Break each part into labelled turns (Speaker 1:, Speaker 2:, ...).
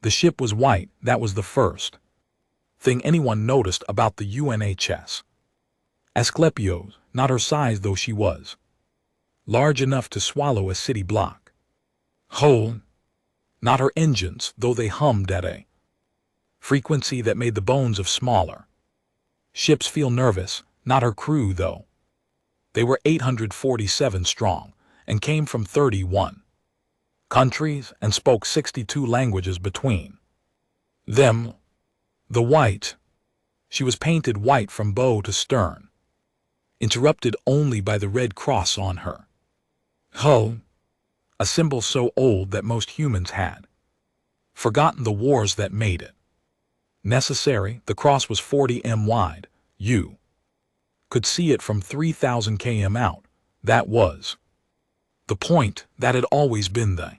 Speaker 1: The ship was white, that was the first thing anyone noticed about the UNHS. Asclepios, not her size though she was large enough to swallow a city block. Whole, not her engines, though they hummed at a frequency that made the bones of smaller ships feel nervous, not her crew though. They were 847 strong and came from 31 countries and spoke 62 languages between them. The white, she was painted white from bow to stern, interrupted only by the red cross on her hull, a symbol so old that most humans had forgotten the wars that made it necessary. The cross was 40 m wide. You could see it from 3,000 km out. That was the point. That had always been the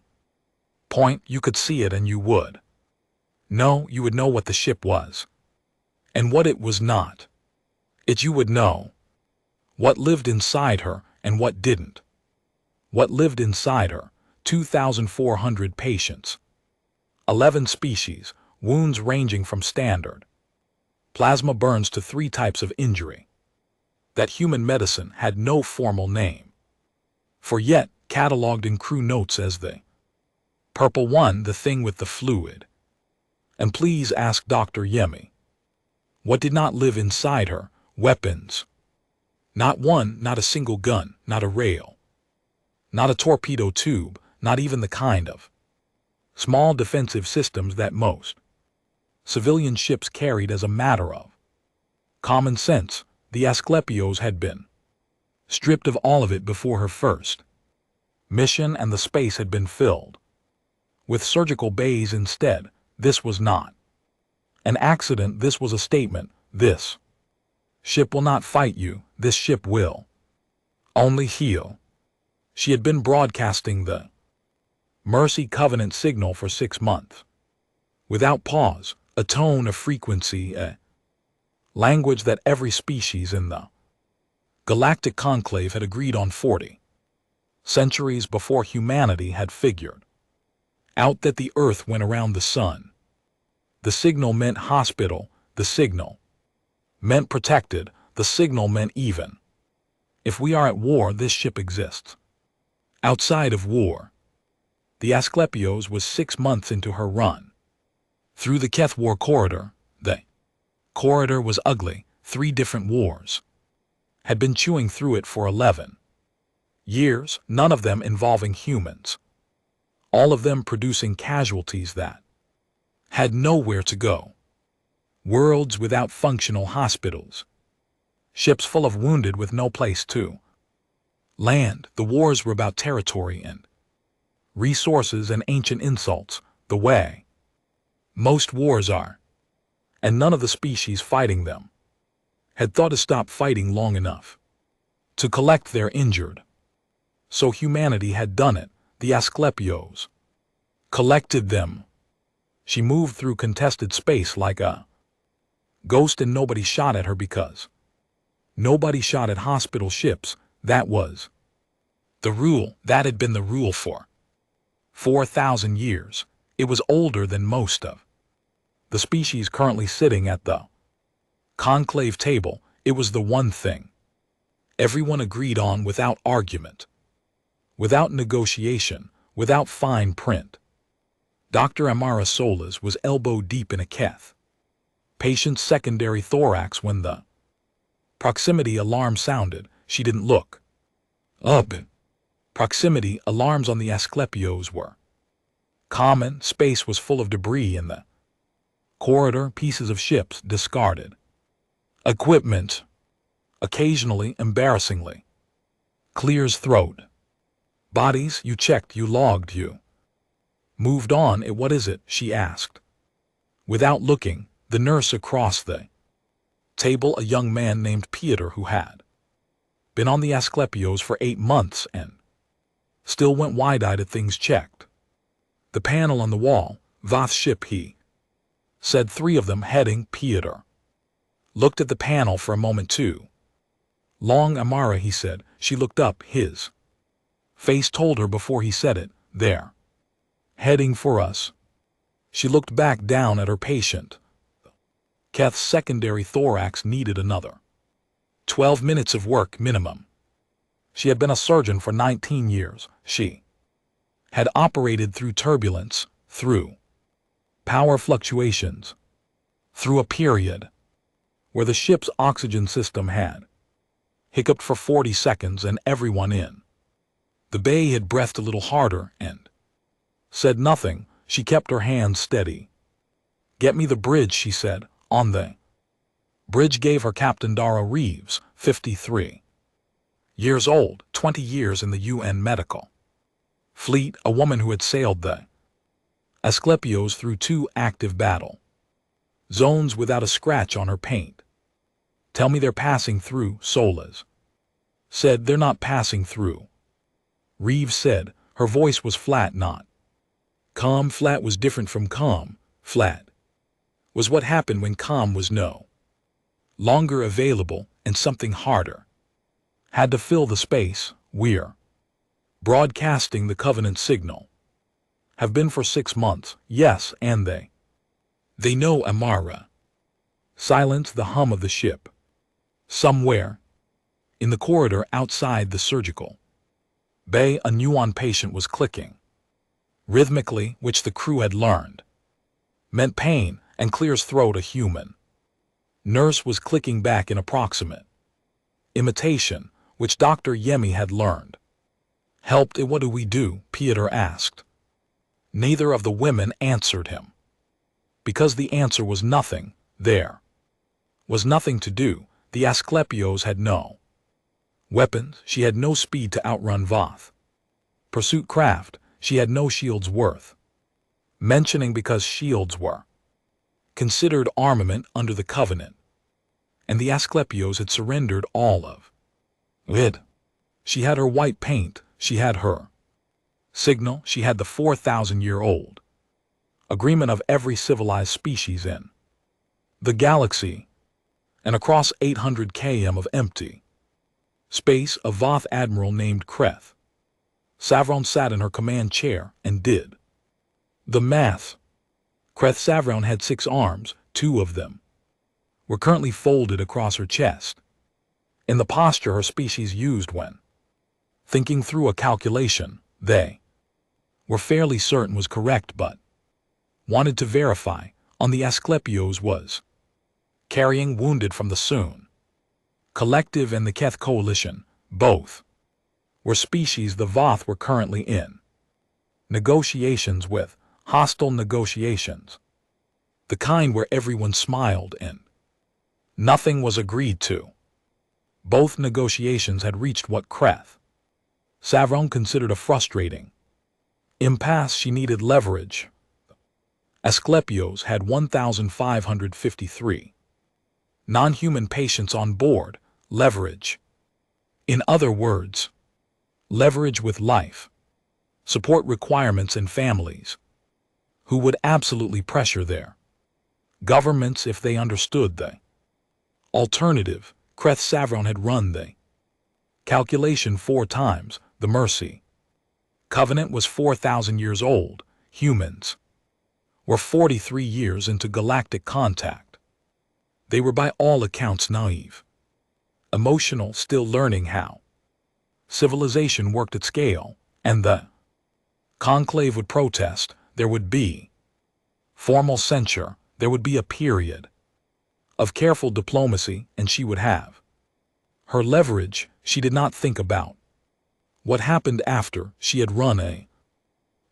Speaker 1: point. You could see it and you would know. You would know what the ship was and what it was not. You would know what lived inside her and what didn't. What lived inside her: 2,400 patients, 11 species, wounds ranging from standard plasma burns to 3 types of injury that human medicine had no formal name for yet, catalogued in crew notes as the purple one, the thing with the fluid. And please ask Dr. Yemi what did not live inside her: weapons. Not one, not a single gun, not a rail, not a torpedo tube, not even the kind of small defensive systems that most civilian ships carried as a matter of common sense. The Asclepios had been stripped of all of it before her first mission, and the space had been filled with surgical bays instead. This was not an accident. This was a statement. This ship will not fight you. This ship will only heal. She had been broadcasting the Mercy Covenant signal for 6 months, without pause, a tone of frequency, a language that every species in the galactic conclave had agreed on 40 centuries before humanity had figured out that the Earth went around the sun. The signal meant hospital. The signal meant protected. The signal meant even if we are at war, this ship exists. Outside of war, the Asclepios was 6 months into her run through the Keth War corridor. The corridor was ugly. 3 different wars had been chewing through it for 11 years, none of them involving humans, all of them producing casualties that had nowhere to go. Worlds without functional hospitals, ships full of wounded with no place to land. The wars were about territory and resources and ancient insults, the way most wars are, and none of the species fighting them had thought to stop fighting long enough to collect their injured. So humanity had done it. The Asclepios collected them. She moved through contested space like a ghost, and nobody shot at her because nobody shot at hospital ships. That was the rule. That had been the rule for 4,000 years. It was older than most of the species currently sitting at the conclave table. It was the one thing everyone agreed on without argument, without negotiation, without fine print. Dr. Amara Solas was elbow deep in a Keth patient's secondary thorax when the proximity alarm sounded. She didn't look up. Proximity alarms on the Asclepios were common. Space was full of debris in the corridor, pieces of ships, discarded equipment, occasionally, embarrassingly, clears throat. Bodies. You checked, you logged, you moved on. What is it? She asked. Without looking, the nurse across the table, a young man named Peter who had been on the Asclepios for 8 months and still went wide-eyed at things checked. The panel on the wall, Voth's ship, he said. 3 of them heading. Peter looked at the panel for a moment too long. Amara, he said. She looked up. His face told her before he said it. They're heading for us. She looked back down at her patient. Keth's secondary thorax needed another 12 minutes of work minimum. She had been a surgeon for 19 years. She had operated through turbulence, through power fluctuations, through a period where the ship's oxygen system had hiccuped for 40 seconds and everyone in the bay had breathed a little harder and said nothing. She kept her hands steady. "Get me the bridge," she said. On the bridge gave her Captain Dara Reeves, 53 years old, 20 years in the UN medical fleet, a woman who had sailed the Asclepios through 2 active battle zones without a scratch on her paint. "Tell me they're passing through," Solas said. "They're not passing through," Reeves said. Her voice was flat, not calm. Flat was different from calm. Flat was what happened when calm was no longer available and something harder had to fill the space. "We're broadcasting the Covenant signal. Have been for 6 months, yes, and they know Amara." Silence, the hum of the ship. Somewhere in the corridor outside the surgical bay, a Nuon patient was clicking rhythmically, which the crew had learned meant pain and clears throat. A human nurse was clicking back in approximate imitation, which Dr. Yemi had learned helped. "What do we do?" Peter asked. Neither of the women answered him, because the answer was nothing. There was nothing to do. The Asclepios had no weapons. She had no speed to outrun Voth pursuit craft. She had no shields worth mentioning, because shields were considered armament under the Covenant, and the Asclepios had surrendered all of it. She had her white paint. She had her signal. She had the 4,000-year-old agreement of every civilized species in the galaxy, and across 800 km of empty space, a Voth admiral named Kreth Savron sat in her command chair and did the math. Kreth Savron had 6 arms. 2 of them were currently folded across her chest, in the posture her species used when thinking through a calculation they were fairly certain was correct, but wanted to verify. On the Asclepios was carrying wounded from the Soon Collective and the Keth Coalition. Both were species the Voth were currently in negotiations with. Hostile negotiations, the kind where everyone smiled and nothing was agreed to. Both negotiations had reached what Kreth Savron considered a frustrating impasse. She needed leverage. Asclepios had 1,553 non-human patients on board. Leverage. In other words, leverage with life support requirements and families who would absolutely pressure their governments if they understood the alternative. Kreth Savron had run the calculation 4 times. The Mercy Covenant was 4,000 years old. Humans were 43 years into galactic contact. They were by all accounts naive, emotional, still learning how civilization worked at scale, and the conclave would protest. There would be formal censure. There would be a period of careful diplomacy, and she would have her leverage. She did not think about what happened after she had run a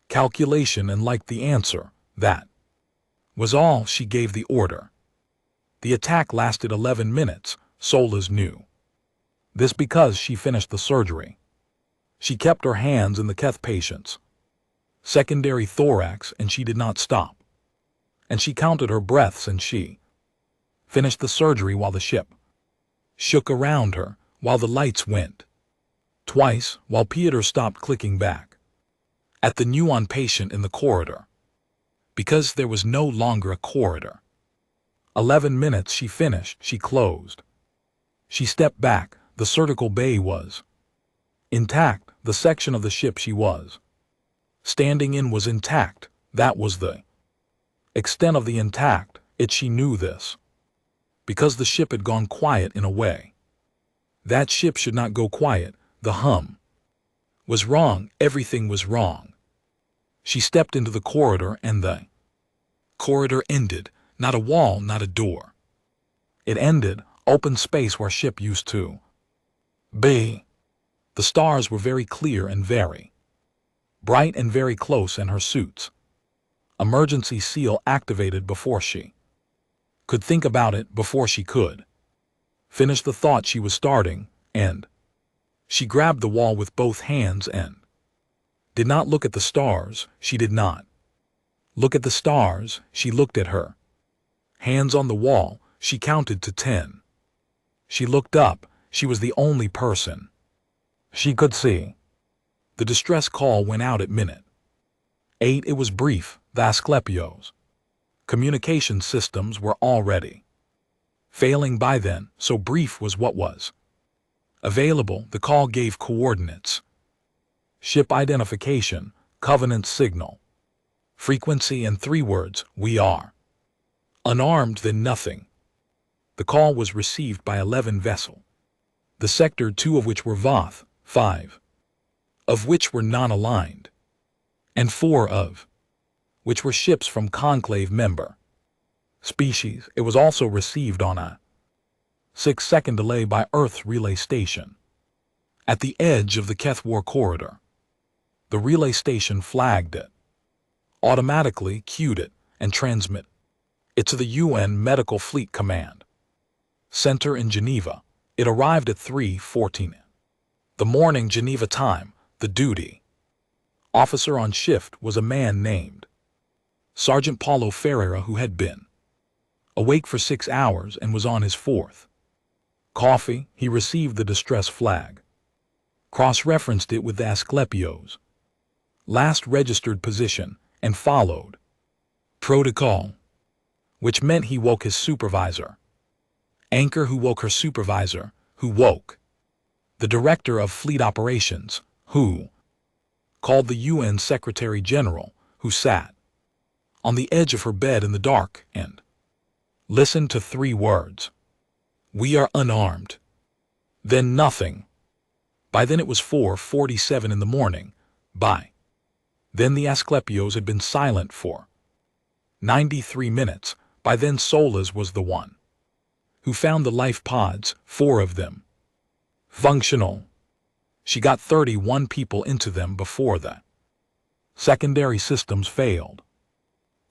Speaker 1: calculation and liked the answer. That was all. She gave the order. The attack lasted 11 minutes. Solas knew this because she finished the surgery. She kept her hands in the Keth patient's secondary thorax, and she did not stop. And she counted her breaths, and she finished the surgery while the ship shook around her, while the lights went twice, while Peter stopped clicking back at the Nuon patient in the corridor, because there was no longer a corridor. 11 minutes. She finished. She closed. She stepped back. The surgical bay was intact. The section of the ship she was standing in was intact. That was the Extent of the intact, she knew this. Because the ship had gone quiet in a way. That ship should not go quiet, the hum. Was wrong, everything was wrong. She stepped into the corridor and the corridor ended, not a wall, not a door. It ended, open space where ship used to be. The stars were very clear and very bright and very close in her suits. Emergency seal activated before she could think about it, before she could finish the thought she was starting, and she grabbed the wall with both hands and did not look at the stars. She did not look at the stars, she looked at her hands on the wall. She counted to 10. She looked up. She was the only person she could see. The distress call went out at minute 8. It was brief. The Asclepios' communication systems were already failing by then, so brief was what was available. The call gave coordinates, ship identification, covenant signal, frequency, and 3 words: we are unarmed, then nothing. The call was received by 11 vessels, the sector 2 of which were Voth, 5 of which were non-aligned, and 4 of which were ships from conclave member species. It was also received on a 6-second delay by Earth's relay station at the edge of the Keth War corridor. The relay station flagged it, automatically queued it, and transmit it to the UN Medical Fleet Command Center in Geneva. It arrived at 3:14 the morning Geneva time. The duty officer on shift was a man named Sergeant Paulo Ferreira, who had been awake for 6 hours and was on his 4th coffee. He received the distress flag, cross-referenced it with the Asclepios' last registered position, and followed protocol, which meant he woke his supervisor, Anchor, who woke her supervisor, who woke the director of fleet operations, who called the UN Secretary General, who sat on the edge of her bed in the dark and listened to 3 words: we are unarmed. Then nothing. By then it was 4:47 in the morning. By then the Asclepios had been silent for 93 minutes. By then Solas was the one who found the life pods, 4 of them functional. She got 31 people into them before the secondary systems failed.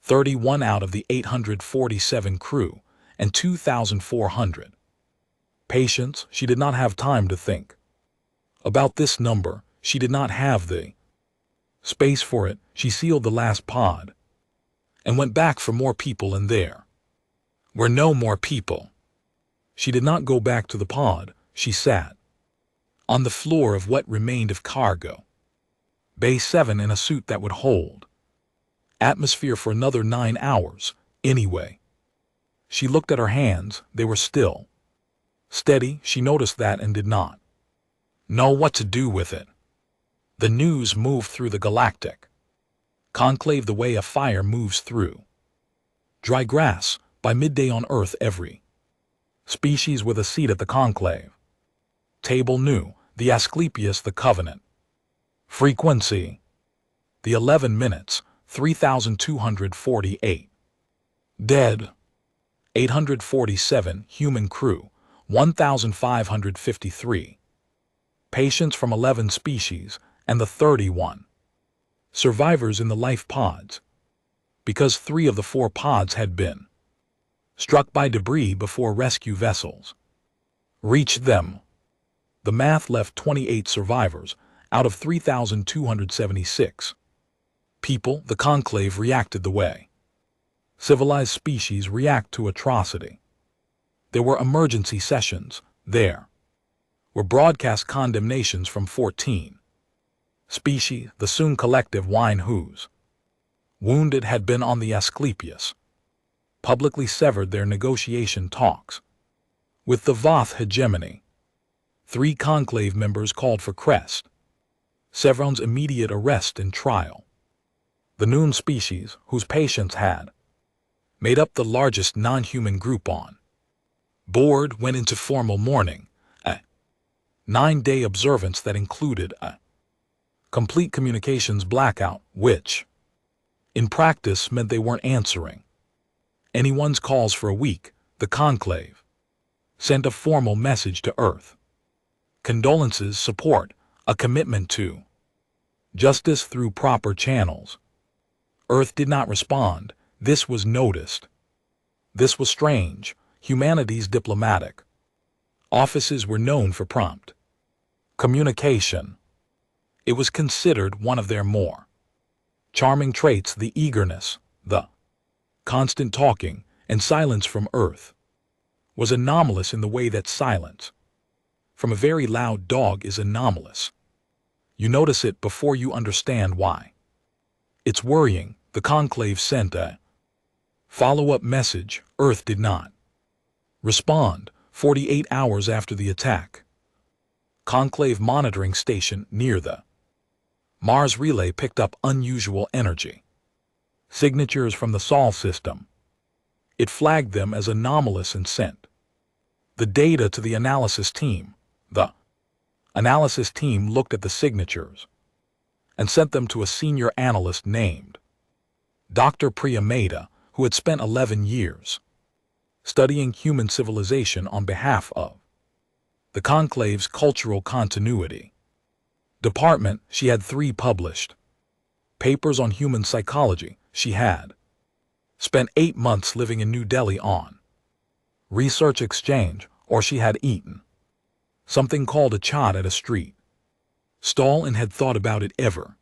Speaker 1: 31 out of the 847 crew and 2,400 patients. She did not have time to think about this number. She did not have the space for it. She sealed the last pod and went back for more people, and there were no more people. She did not go back to the pod. She sat on the floor of what remained of cargo Bay 7 in a suit that would hold atmosphere for another 9 hours anyway. She looked at her hands. They were still steady. She noticed that and did not know what to do with it. The news moved through the galactic conclave the way a fire moves through dry grass. By midday on Earth, every species with a seat at the conclave table knew the Asclepius, the Covenant frequency, the 11 minutes, 3,248 dead, 847 human crew, 1,553 patients from 11 species, and the 31 survivors in the life pods, because 3 of the 4 pods had been struck by debris before rescue vessels reached them. The math left 28 survivors out of 3,276 people. The conclave reacted the way civilized species react to atrocity. There were emergency sessions. There were broadcast condemnations from 14 species. The soon collective whine whose wounded had been on the Asclepius publicly severed their negotiation talks with the Voth hegemony. 3 conclave members called for Crest Sevron's immediate arrest and trial. The Noon species, whose patients had made up the largest non-human group on board, went into formal mourning, a 9-day observance that included a complete communications blackout, which, in practice, meant they weren't answering anyone's calls for a week. The conclave sent a formal message to Earth: condolences, support, a commitment to justice through proper channels. Earth did not respond. This was noticed. This was strange. Humanity's diplomatic offices were known for prompt communication. It was considered one of their more charming traits. The eagerness, the constant talking, and silence from Earth was anomalous in the way that silence from a very loud dog is anomalous. You notice it before you understand why. It's worrying. The conclave sent a follow-up message. Earth did not respond. 48 hours after the attack, conclave monitoring station near the Mars relay picked up unusual energy signatures from the Sol system. It flagged them as anomalous and sent the data to the analysis team. The analysis team looked at the signatures and sent them to a senior analyst named Dr. Priya Mehta, who had spent 11 years studying human civilization on behalf of the conclave's cultural continuity department. She had 3 published papers on human psychology. She had spent 8 months living in New Delhi on research exchange, or she had eaten something called a chaat at a street stall and had thought about it ever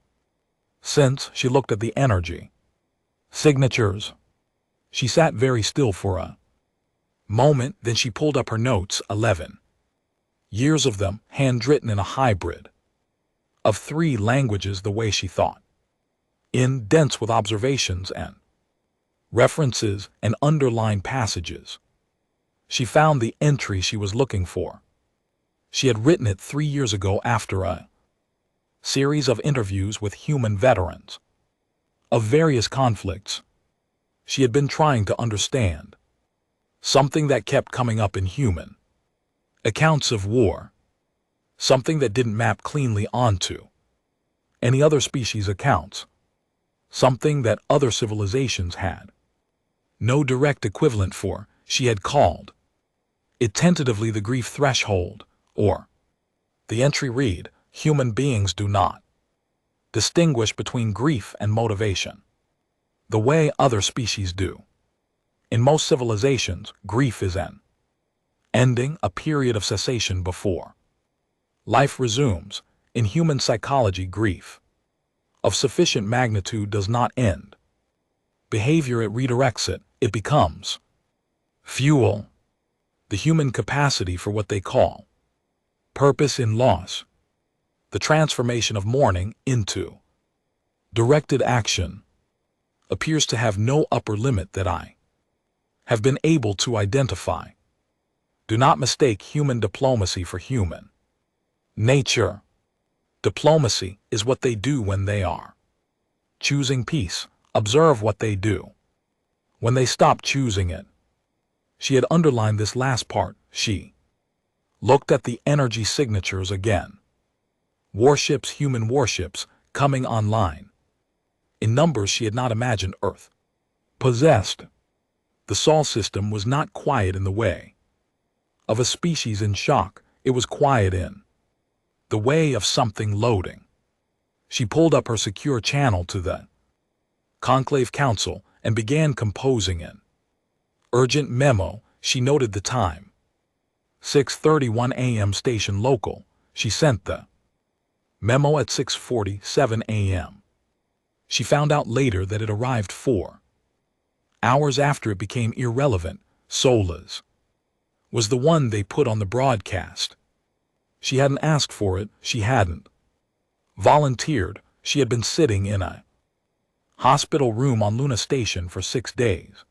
Speaker 1: since. She looked at the energy signatures. She sat very still for a moment, then she pulled up her notes. 11 years of them, handwritten in a hybrid of 3 languages, the way she thought, in dense with observations and references and underlined passages. She found the entry she was looking for. She had written it 3 years ago after a series of interviews with human veterans of various conflicts. She had been trying to understand something that kept coming up in human accounts of war, something that didn't map cleanly onto any other species' accounts, something that other civilizations had no direct equivalent for. She had called it tentatively the grief threshold, or the entry read: human beings do not distinguish between grief and motivation the way other species do. In most civilizations, grief is an ending, a period of cessation before life resumes. In human psychology, grief of sufficient magnitude does not end behavior, it redirects it. It becomes fuel, the human capacity for what they call purpose in loss, the transformation of mourning into directed action appears to have no upper limit that I have been able to identify. Do not mistake human diplomacy for human nature. Diplomacy is what they do when they are choosing peace. Observe what they do when they stop choosing it. She had underlined this last part. She looked at the energy signatures again. Warships, human warships, coming online in numbers she had not imagined Earth possessed. The Sol system was not quiet in the way of a species in shock. It was quiet in the way of something loading. She pulled up her secure channel to the Conclave Council and began composing an urgent memo. She noted the time: 6:31 a.m. station local. She sent the memo at 6:47 a.m. She found out later that it arrived 4 hours after. It became irrelevant. Sola's was the one they put on the broadcast. She hadn't asked for it. She hadn't volunteered. She had been sitting in a hospital room on Luna Station for 6 days,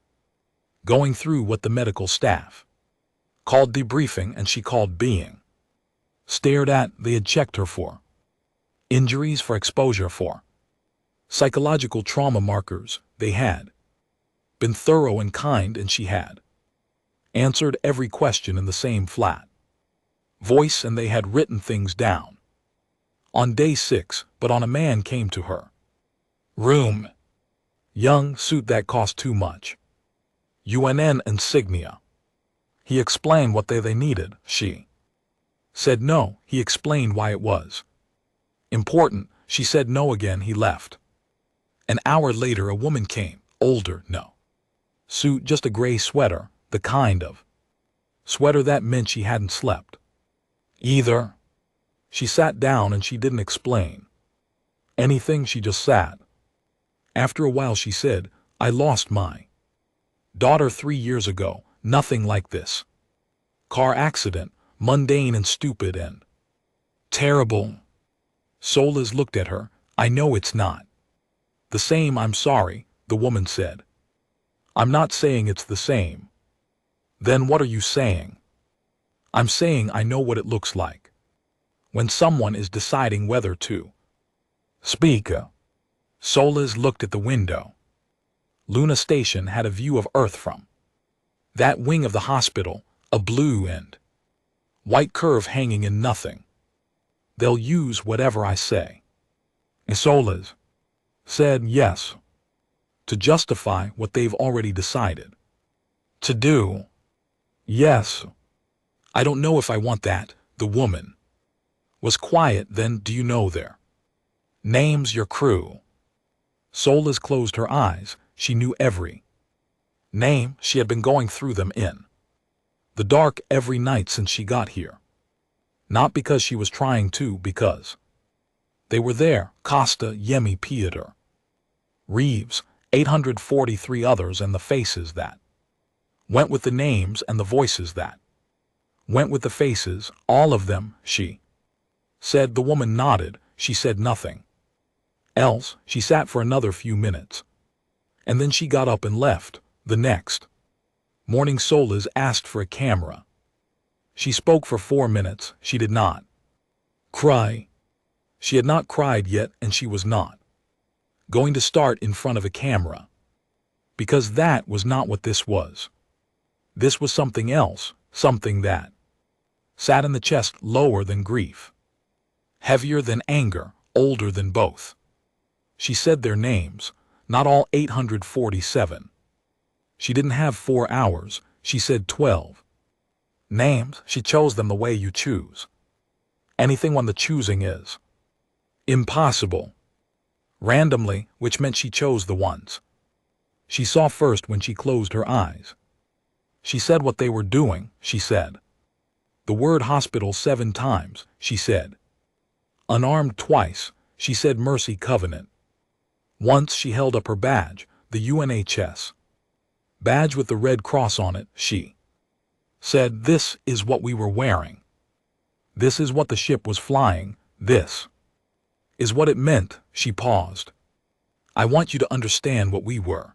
Speaker 1: going through what the medical staff called debriefing and she called being stared at. They had checked her for injuries, for exposure, for psychological trauma markers. They had been thorough and kind, and she had answered every question in the same flat voice, and they had written things down. On day 6, but on a man came to her room. Young suit that cost too much. UNN insignia. He explained what they needed. She said no. He explained why it was important. She said no again. He left. An hour later a woman came. Older, no suit, just a gray sweater, the kind of sweater that meant she hadn't slept either. She sat down and she didn't explain anything. She just sat. After a while she said, I lost my daughter 3 years ago. Nothing like this. Car accident, mundane and stupid and terrible. Solis looked at her. I know it's not the same. I'm sorry, the woman said. I'm not saying it's the same. Then what are you saying? I'm saying I know what it looks like when someone is deciding whether to speak. Solis looked at the window. Luna Station had a view of Earth from that wing of the hospital, a blue and white curve hanging in nothing. They'll use whatever I say. Solis said yes, to justify what they've already decided to do. Yes. I don't know if I want that. The woman was quiet. Then do you know their names, your crew? Solis closed her eyes. She knew every name. She had been going through them in the dark every night since she got here. Not because she was trying to, because they were there. Costa, Yemi, Pieter, Reeves, 843 others, and the faces that went with the names and the voices that went with the faces, all of them. She said. The woman nodded. She said nothing else. She sat for another few minutes, and then she got up and left. The next morning Solis asked for a camera. She spoke for 4 minutes. She did not cry. She had not cried yet, and she was not going to start in front of a camera, because that was not what this was. This was something else, something that sat in the chest, lower than grief, heavier than anger, older than both. She said their names, not all 847. She didn't have 4 hours. She said 12 names. She chose them the way you choose anything when the choosing is impossible. Randomly, which meant she chose the ones she saw first when she closed her eyes. She said what they were doing. She said the word hospital 7 times. She said unarmed twice. She said mercy covenant. Once she held up her badge, the UNHS badge with the Red Cross on it. She said, this is what we were wearing. This is what the ship was flying. This is what it meant. She paused. I want you to understand what we were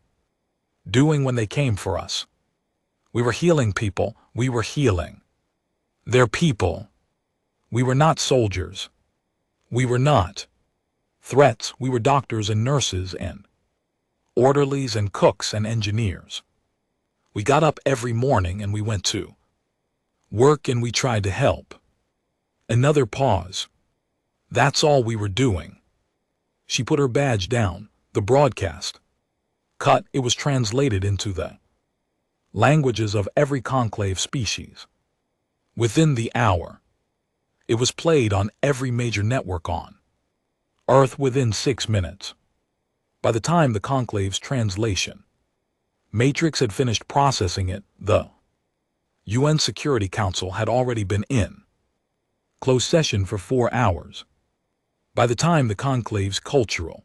Speaker 1: doing when they came for us. We were healing people. We were healing their people. We were not soldiers. We were not threats. We were doctors and nurses and orderlies and cooks and engineers. We got up every morning and we went to work and we tried to help. Another pause. That's all we were doing. She put her badge down. The broadcast cut. It was translated into the languages of every conclave species. Within the hour, it was played on every major network on Earth within 6 minutes. By the time the conclave's translation matrix had finished processing it, the UN Security Council had already been in closed session for 4 hours. By the time the conclave's cultural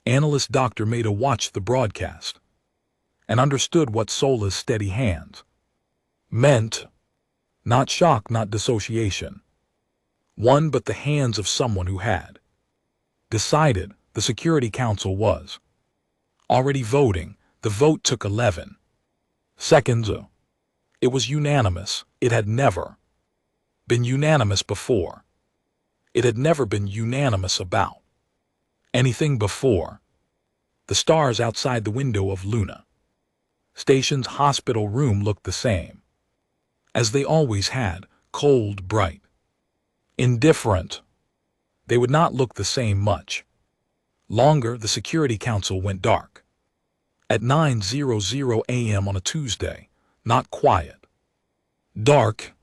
Speaker 1: analyst doctor Maida watched the broadcast and understood what Solis' steady hands meant. Not shock, not dissociation. One, but the hands of someone who had decided. The Security Council was already voting. The vote took 11 seconds. It was unanimous. It had never been unanimous before. It had never been unanimous about anything before. The stars outside the window of Luna Station's hospital room looked the same. As they always had, cold, bright. Indifferent. They would not look the same much longer. The Security Council went dark. At 9:00 a.m. on a Tuesday, not quiet. Dark.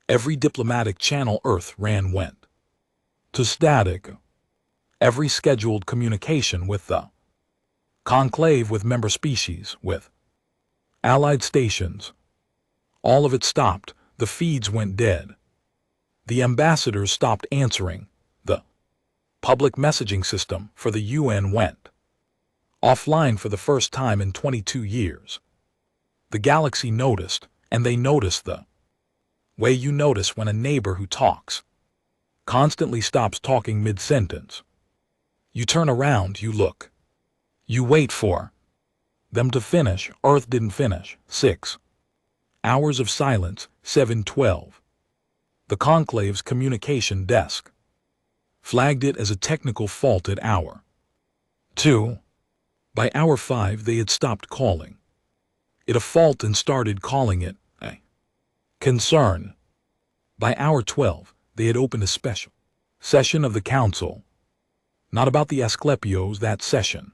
Speaker 1: Every diplomatic channel Earth went to static. Every scheduled communication with the conclave, with member species, with allied stations, all of it stopped. The feeds went dead. The ambassadors stopped answering. The public messaging system for the UN went offline for the first time in 22 years. The galaxy noticed, and they noticed the way you notice when a neighbor who talks constantly stops talking mid-sentence. You turn around, you look. You wait for them to finish. Earth didn't finish. 6 hours of silence. 7:12. The conclave's communication desk flagged it as a technical fault at hour 2. By hour 5 they had stopped calling it a fault and started calling it a concern. By hour 12 they had opened a special session of the council. Not about the Asclepios. That session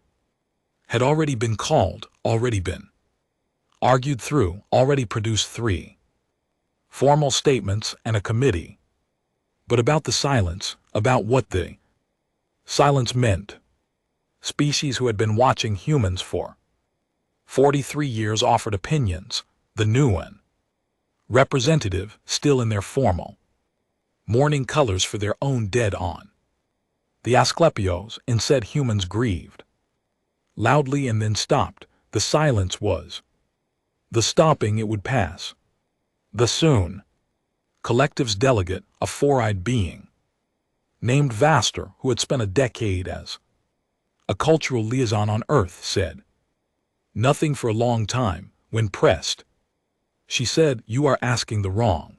Speaker 1: had already been called, already been argued through, already produced 3 formal statements and a committee. But about the silence, about what the silence meant. Species who had been watching humans for 43 years offered opinions. The new one, representative, still in their formal mourning colors for their own dead on. The Asclepios, and said humans grieved loudly and then stopped. The silence was the stopping. It would pass. The soon collective's delegate, a four-eyed being named Vaster, who had spent a decade as a cultural liaison on Earth, said nothing for a long time. When pressed, she said, "You are asking the wrong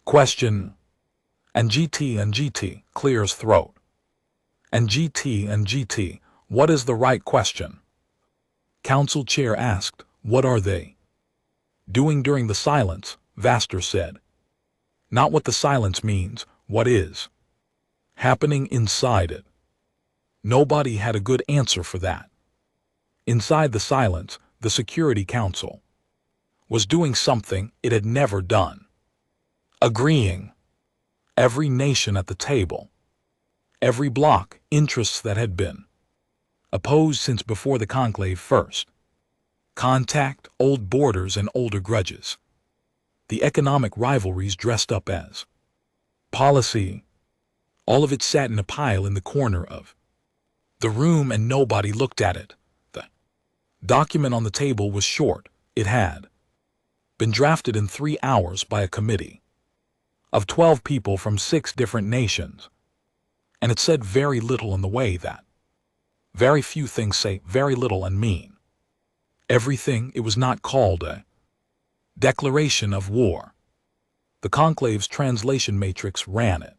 Speaker 1: question." And GT clears throat. And GT, what is the right question? Council chair asked, "What are they doing during the silence?" Vaster said, "Not what the silence means, what is happening inside it." Nobody had a good answer for that. Inside the silence, the Security Council was doing something it had never done. Agreeing. Every nation at the table. Every bloc, interests that had been opposed since before the conclave first. Contact, old borders and older grudges. The economic rivalries dressed up as policy. All of it sat in a pile in the corner of the room and nobody looked at it. The document on the table was short. It had been drafted in 3 hours by a committee of 12 people from 6 different nations. And it said very little in the way that very few things say very little and mean everything. It was not called a declaration of war. The conclave's translation matrix ran it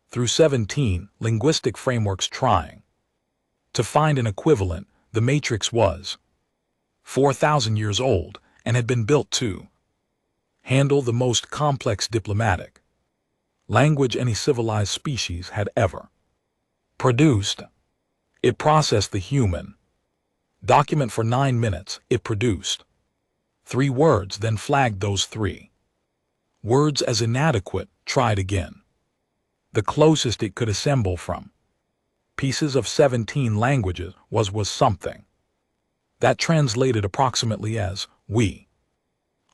Speaker 1: through 17 linguistic frameworks trying to find an equivalent. The matrix was 4,000 years old and had been built to handle the most complex diplomatic language any civilized species had ever produced. It processed the human document for 9 minutes. It produced 3 words, then flagged those 3 words as inadequate, tried again. The closest it could assemble from pieces of 17 languages was something that translated approximately as, "We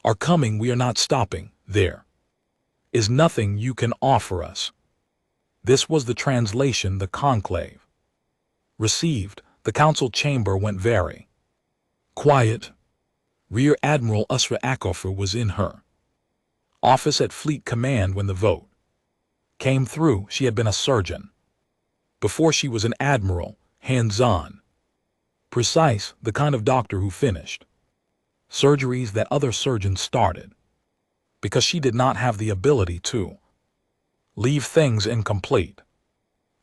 Speaker 1: are coming, we are not stopping, there is nothing you can offer us." This was the translation the conclave received. The council chamber went very quiet. Rear Admiral Usra Akofer was in her office at Fleet Command when the vote came through. She had been a surgeon before she was an admiral, hands-on, precise, the kind of doctor who finished surgeries that other surgeons started, because she did not have the ability to leave things incomplete.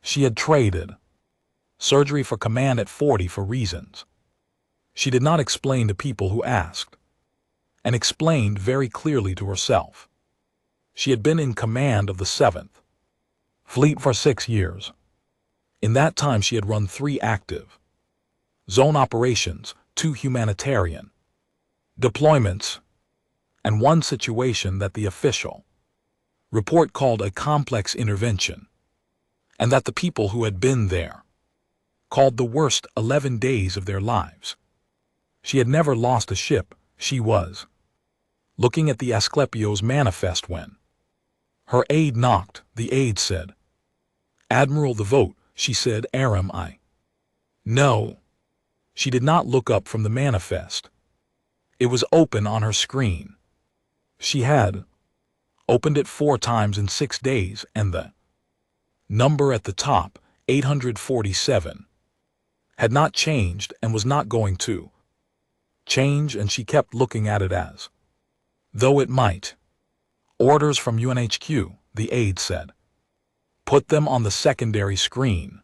Speaker 1: She had traded surgery for command at 40 for reasons She did not explain to people who asked, and explained very clearly to herself. She had been in command of the 7th Fleet for 6 years. In that time she had run 3 active zone operations, 2 humanitarian deployments, and 1 situation that the official report called a complex intervention, and that the people who had been there called the worst 11 days of their lives. She had never lost a ship. She was looking at the Asclepio's manifest when her aide knocked. The aide said, "Admiral, the vote," she said. "Aram I." No. She did not look up from the manifest. It was open on her screen. She had opened it 4 times in 6 days, and the number at the top, 847, had not changed and was not going to change, and she kept looking at it as though it might. "Orders from UNHQ," the aide said. "Put them on the secondary screen."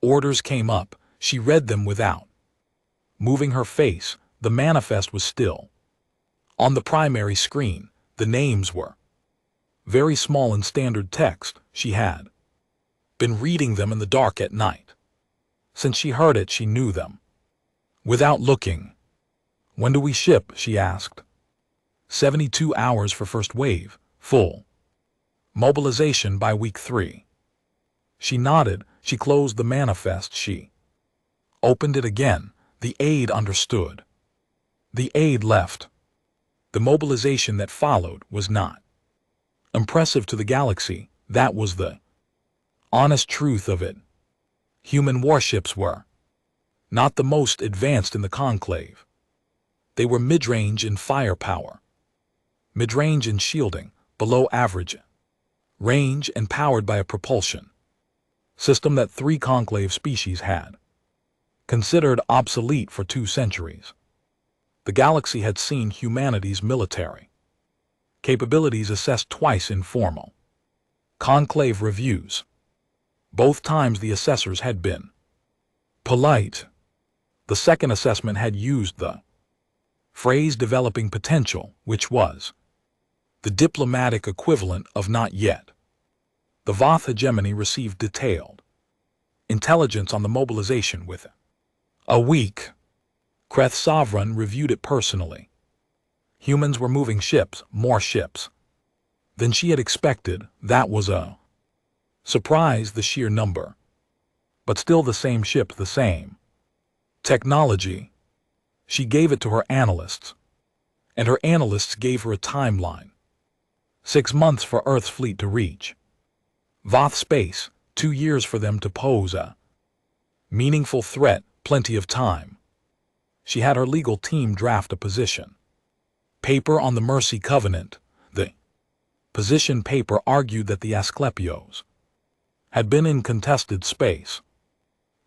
Speaker 1: Orders came up. She read them without moving her face. The manifest was still on the primary screen. The names were very small in standard text. She had been reading them in the dark at night. Since she heard it, she knew them without looking. "When do we ship?" she asked. 72 hours for first wave, full mobilization by week 3. She nodded. She closed the manifest. She opened it again. The aide understood. The aide left. The mobilization that followed was not impressive to the galaxy. That was the honest truth of it. Human warships were not the most advanced in the conclave. They were mid-range in firepower, mid-range in shielding, below average range, and powered by a propulsion system that 3 conclave species had considered obsolete for 2 centuries. The galaxy had seen humanity's military capabilities assessed twice in formal conclave reviews. Both times the assessors had been polite. The second assessment had used the phrase developing potential, which was the diplomatic equivalent of not yet. The Voth hegemony received detailed intelligence on the mobilization within a week. Kreth Sovereign reviewed it personally. Humans were moving ships, more ships than she had expected. That was a surprise, the sheer number. But still the same ship, the same technology. She gave it to her analysts, and her analysts gave her a timeline. 6 months for Earth's fleet to reach Voth space, 2 years for them to pose a meaningful threat, plenty of time. She had her legal team draft a position paper on the Mercy Covenant. The position paper argued that the Asclepios had been in contested space,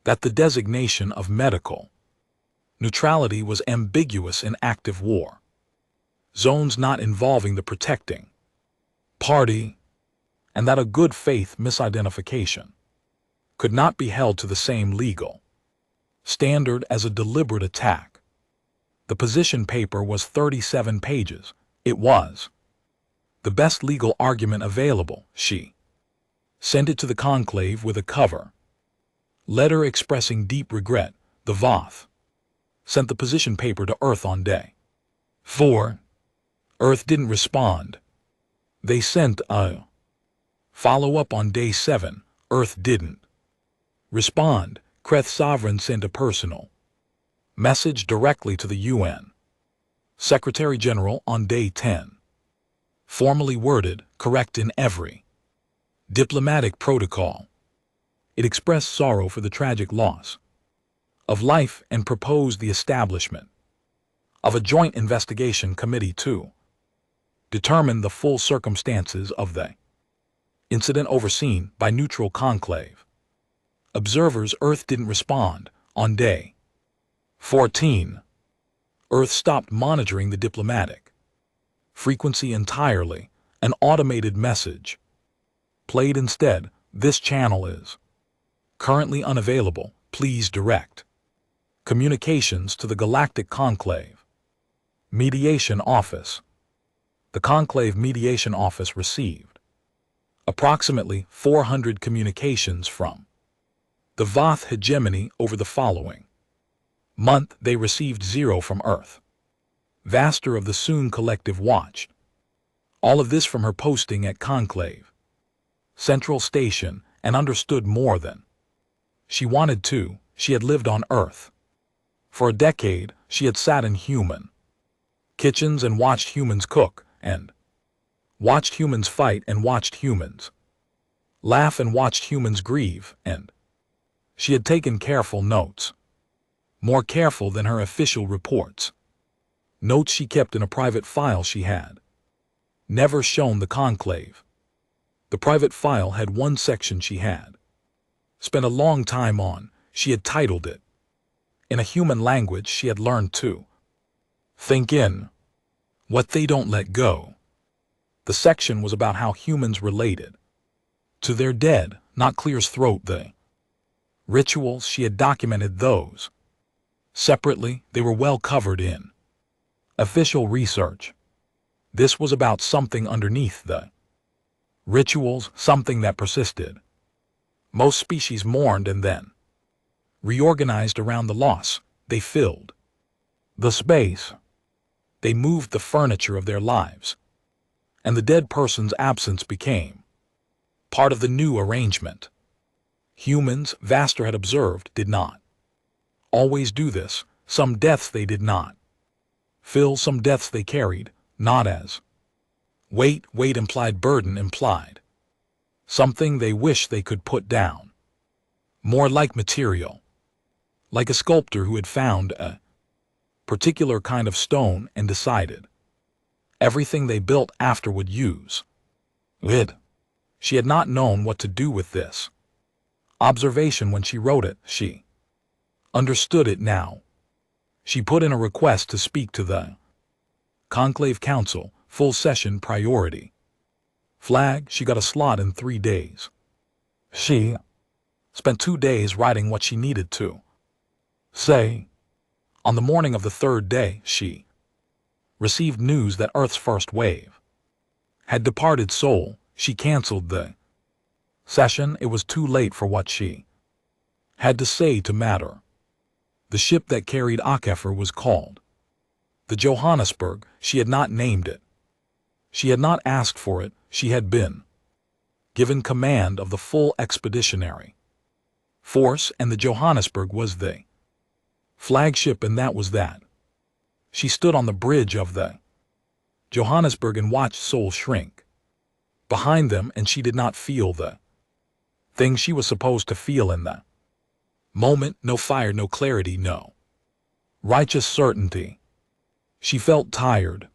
Speaker 1: that the designation of medical neutrality was ambiguous in active war zones not involving the protecting party, and that a good faith misidentification could not be held to the same legal standard as a deliberate attack. The position paper was 37 pages. It was the best legal argument available. She sent it to the conclave with a cover letter expressing deep regret. The Voth sent the position paper to Earth on day 4. Earth didn't respond. They sent a follow-up on day 7. Earth didn't respond. Kreth Sovereign sent a personal message directly to the UN Secretary General on day 10. Formally worded, correct in every diplomatic protocol. It expressed sorrow for the tragic loss of life and proposed the establishment of a joint investigation committee to determine the full circumstances of the incident, overseen by neutral conclave observers. Earth didn't respond. On day 14, Earth stopped monitoring the diplomatic frequency entirely. An automated message played instead. This channel is currently unavailable. Please direct Communications to the Galactic Conclave. Mediation Office. The Conclave Mediation Office received approximately 400 communications from the Voth hegemony over the following month. They received 0 from Earth. Vaster of the Soon Collective watched all of this from her posting at Conclave Central Station and understood more than she wanted to. She had lived on Earth for a decade. She had sat in human kitchens and watched humans cook, and watched humans fight, and watched humans laugh, and watched humans grieve, and she had taken careful notes, more careful than her official reports. Notes she kept in a private file she had never shown the conclave. The private file had one section she had spent a long time on. She had titled it in a human language she had learned to think in, What They Don't Let Go. The section was about how humans related to their dead, not clear's throat the rituals. She had documented those separately. They were well covered in official research. This was about something underneath the rituals, something that persisted. Most species mourned and then reorganized around the loss. They filled the space. They moved the furniture of their lives, and the dead person's absence became part of the new arrangement. Humans, Vaster had observed, did not always do this. Some deaths they did not fill, some deaths they carried, not as weight. Weight implied burden, implied something they wish they could put down. More like material, like a sculptor who had found a particular kind of stone and decided everything they built after would use it. She had not known what to do with this observation when she wrote it. She understood it now. She put in a request to speak to the Conclave Council, full session priority. Flag. She got a slot in 3 days. She spent 2 days writing what she needed to say. On the morning of the 3rd day, she received news that Earth's first wave had departed Sol. She canceled the session. It was too late for what she had to say to matter. The ship that carried Akefer was called the Johannesburg. She had not named it. She had not asked for it. She had been given command of the full expeditionary force, and the Johannesburg was the flagship, and that was that. She stood on the bridge of the Johannesburg and watched Sol shrink behind them, and she did not feel the thing she was supposed to feel in the moment. No fire, no clarity, no righteous certainty. She felt tired.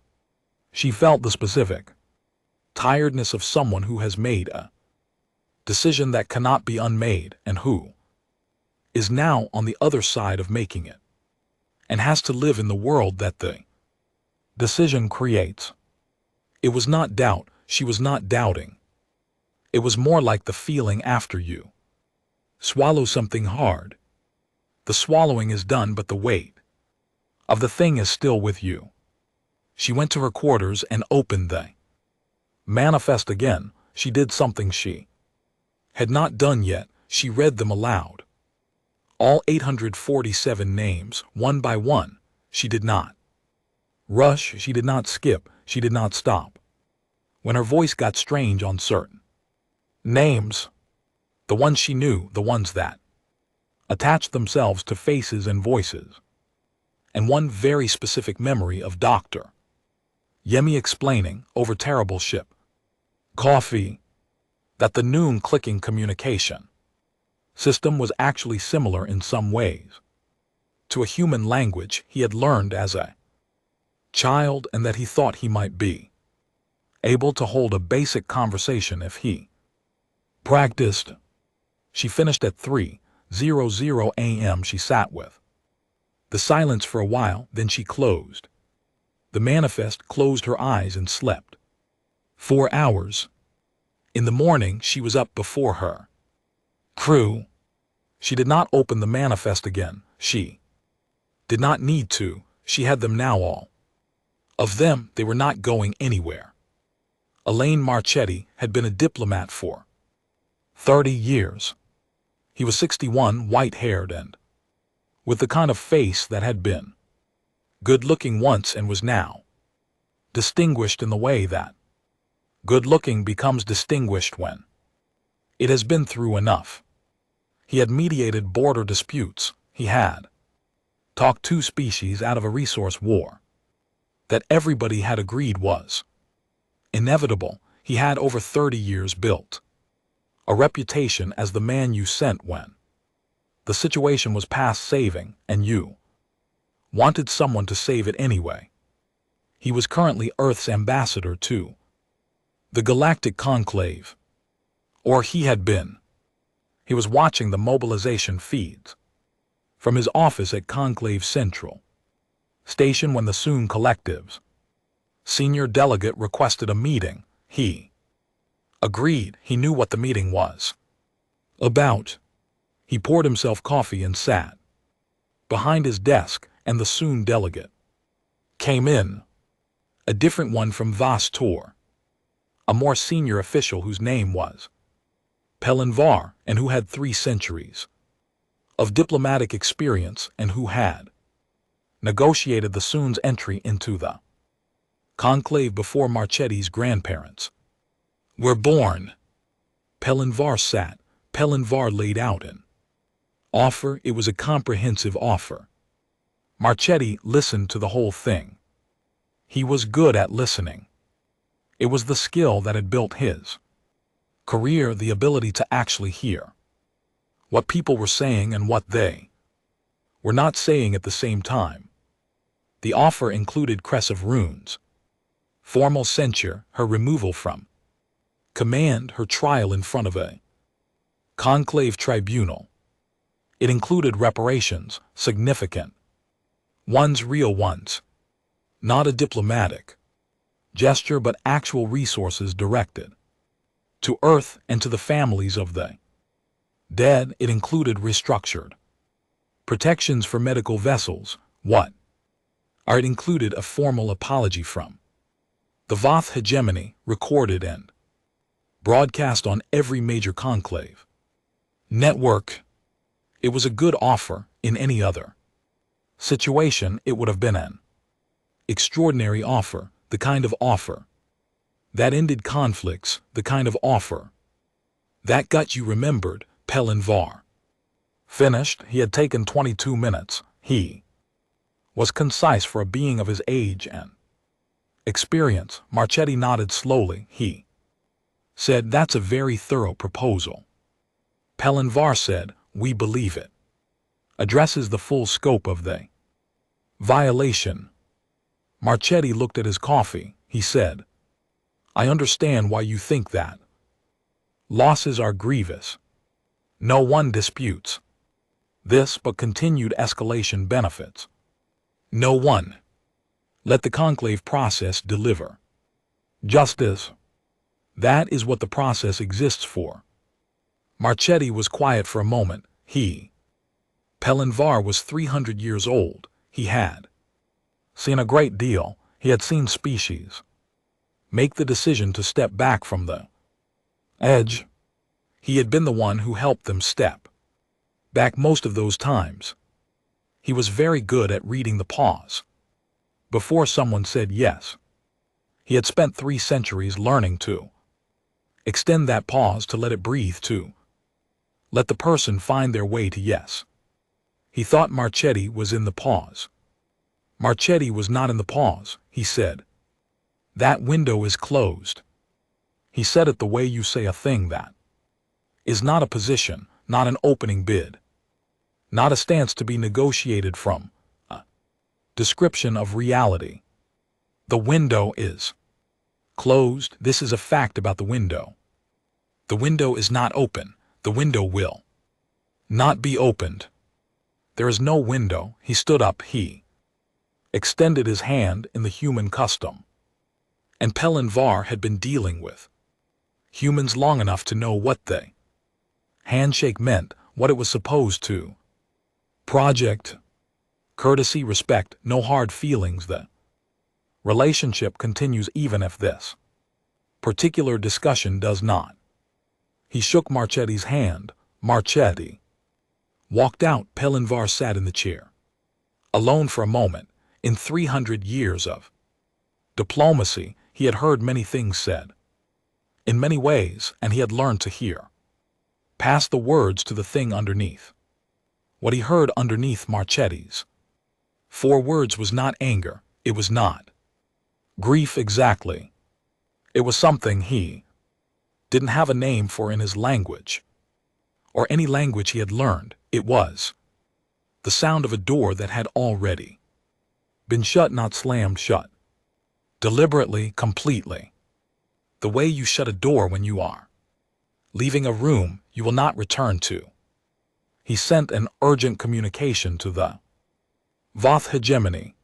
Speaker 1: She felt the specific tiredness of someone who has made a decision that cannot be unmade, and who is now on the other side of making it, and has to live in the world that the decision creates. It was not doubt. She was not doubting. It was more like the feeling after you swallow something hard. The swallowing is done, but the weight of the thing is still with you. She went to her quarters and opened the manifest again. She did something she had not done yet. She read them aloud. All 847 names, one by one. She did not rush. She did not skip. She did not stop. When her voice got strange on certain names, the ones she knew, the ones that attached themselves to faces and voices, and one very specific memory of Dr. Yemi explaining over terrible ship coffee that the noon clicking communication system was actually similar in some ways to a human language he had learned as a child, and that he thought he might be able to hold a basic conversation if he practiced. She finished at 3:00 a.m. She sat with the silence for a while, then she closed the manifest, closed her eyes, and slept 4 hours. In the morning she was up before her crew. She did not open the manifest again. She Did not need to, she had them now all. Of them, they were not going anywhere. Elaine Marchetti had been a diplomat for 30 years. He was 61, white-haired and with the kind of face that had been good-looking once and was now distinguished in the way that good-looking becomes distinguished when it has been through enough. He had mediated border disputes. He had talked two species out of a resource war that everybody had agreed was inevitable. He had over 30 years built a reputation as the man you sent when the situation was past saving and you wanted someone to save it anyway. He was currently Earth's ambassador to the Galactic Conclave. Or he had been. He was watching the mobilization feeds from his office at Conclave Central Station when the Soon Collective's senior delegate requested a meeting. He agreed. He knew what the meeting was about. He poured himself coffee and sat behind his desk, and the Soon delegate came in. A different one from Vostor, a more senior official whose name was Pelinvar and who had 3 centuries of diplomatic experience and who had negotiated the Soon's entry into the conclave before Marchetti's grandparents were born. Pelinvar sat. Pelinvar laid out an offer. It was a comprehensive offer. Marchetti listened to the whole thing. He was good at listening. It was the skill that had built his career, the ability to actually hear what people were saying and what they were not saying at the same time. The offer included Cressive runes, formal censure, her removal from command, her trial in front of a conclave tribunal. It included reparations, significant ones, real ones, not a diplomatic gesture but actual resources directed to Earth and to the families of the dead. It included restructured protections for medical vessels. It included a formal apology from the Voth hegemony, recorded and broadcast on every major conclave network. It was a good offer. In any other situation, it would have been an extraordinary offer, the kind of offer that ended conflicts, the kind of offer that got you remembered. Pelinvar finished. He had taken 22 minutes. He was concise for a being of his age and experience. Marchetti nodded slowly. He said, "That's a very thorough proposal." Pelinvar said, "We believe it addresses the full scope of the violation." Marchetti looked at his coffee. He said, "I understand why you think that. Losses are grievous. No one disputes this, but continued escalation benefits no one. Let the conclave process deliver justice. That is what the process exists for." Marchetti was quiet for a moment. Pelinvar was 300 years old. He had seen a great deal. He had seen species make the decision to step back from the edge. He had been the one who helped them step back most of those times. He was very good at reading the pause before someone said yes. He had spent 3 centuries learning to extend that pause, to let it breathe, to let the person find their way to yes. He thought Marchetti was in the pause. Marchetti was not in the pause. He said, "That window is closed." He said it the way you say a thing that is not a position, not an opening bid, not a stance to be negotiated from, a description of reality. The window is closed. This is a fact about the window. The window is not open. The window will not be opened. There is no window. He stood up. He extended his hand in the human custom. And Pelinvar had been dealing with humans long enough to know what the handshake meant, what it was supposed to project. Courtesy, respect, no hard feelings. The relationship continues even if this particular discussion does not. He shook Marchetti's hand. Marchetti walked out. Pelinvar sat in the chair, alone for a moment. In 300 years of diplomacy, he had heard many things said, in many ways, and he had learned to hear past the words to the thing underneath. What he heard underneath Marchetti's 4 words was not anger, it was not grief exactly. It was something he didn't have a name for in his language, or any language he had learned. It was the sound of a door that had already been shut, not slammed shut. Deliberately, completely. The way you shut a door when you are leaving a room you will not return to. He sent an urgent communication to the Voth hegemony.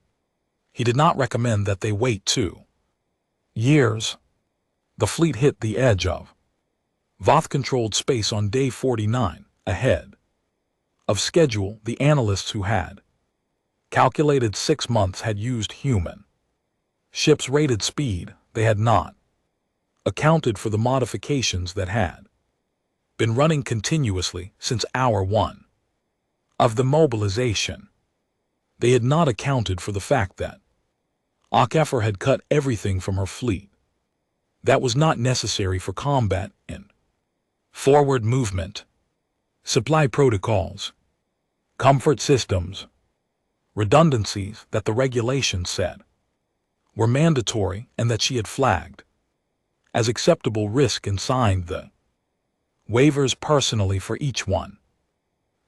Speaker 1: He did not recommend that they wait 2 years. The fleet hit the edge of Voth-controlled space on day 49, ahead of schedule. The analysts who had calculated 6 months had used human ships' rated speed. They had not accounted for the modifications that had been running continuously since hour 1 of the mobilization. They had not accounted for the fact that HFY had cut everything from her fleet that was not necessary for combat and forward movement, supply protocols, comfort systems, redundancies that the regulations said were mandatory and that she had flagged as acceptable risk and signed the waivers personally for each one.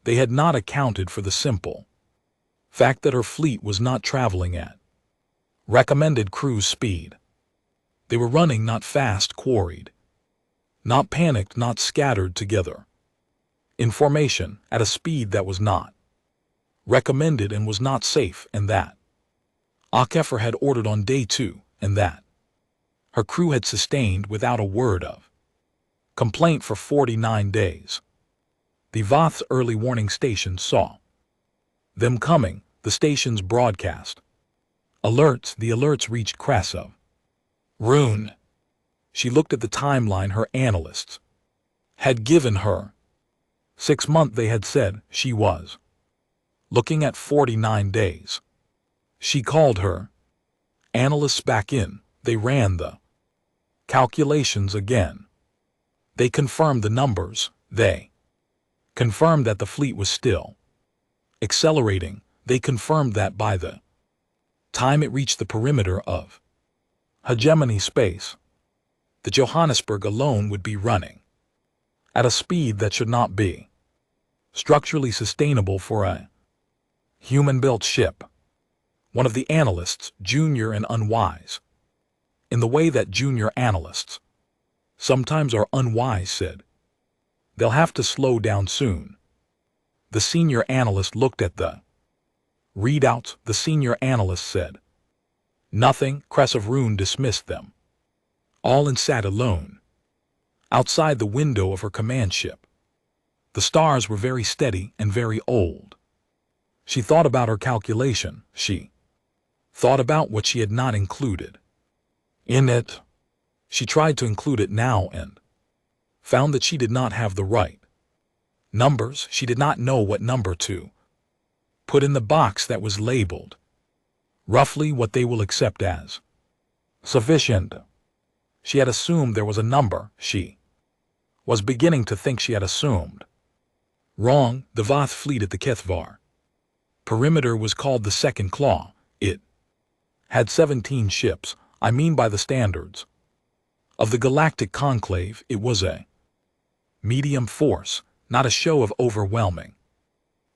Speaker 1: They had not accounted for the simple fact that her fleet was not traveling at recommended cruise speed. They were running not fast quarried, not panicked, not scattered together in formation at a speed that was not recommended and was not safe, and that HFY had ordered on day 2, and that her crew had sustained without a word of complaint for 49 days. The Voth's early warning station saw them coming. The station's broadcast alerts. The alerts reached Krasov. Rune. She looked at the timeline her analysts had given her. 6 months, they had said. She was looking at 49 days. She called her analysts back in. They ran the calculations again. They confirmed the numbers. They confirmed that the fleet was still accelerating. They confirmed that by the time it reached the perimeter of hegemony space, the Johannesburg alone would be running at a speed that should not be structurally sustainable for a human-built ship. One of the analysts, junior and unwise, in the way that junior analysts sometimes are unwise, said, "They'll have to slow down soon." The senior analyst looked at the readouts. The senior analyst said nothing. Krasov Rune dismissed them all and sat alone outside the window of her command ship. The stars were very steady and very old. She thought about her calculation. She thought about what she had not included in it. She tried to include it now and found that she did not have the right numbers. She did not know what number to put in the box that was labeled roughly what they will accept as sufficient. She had assumed there was a number. She was beginning to think she had assumed wrong. The Voth fleet at the Kethvar perimeter was called the Second Claw. It had 17 ships. I mean, by the standards of the Galactic Conclave, it was a medium force, not a show of overwhelming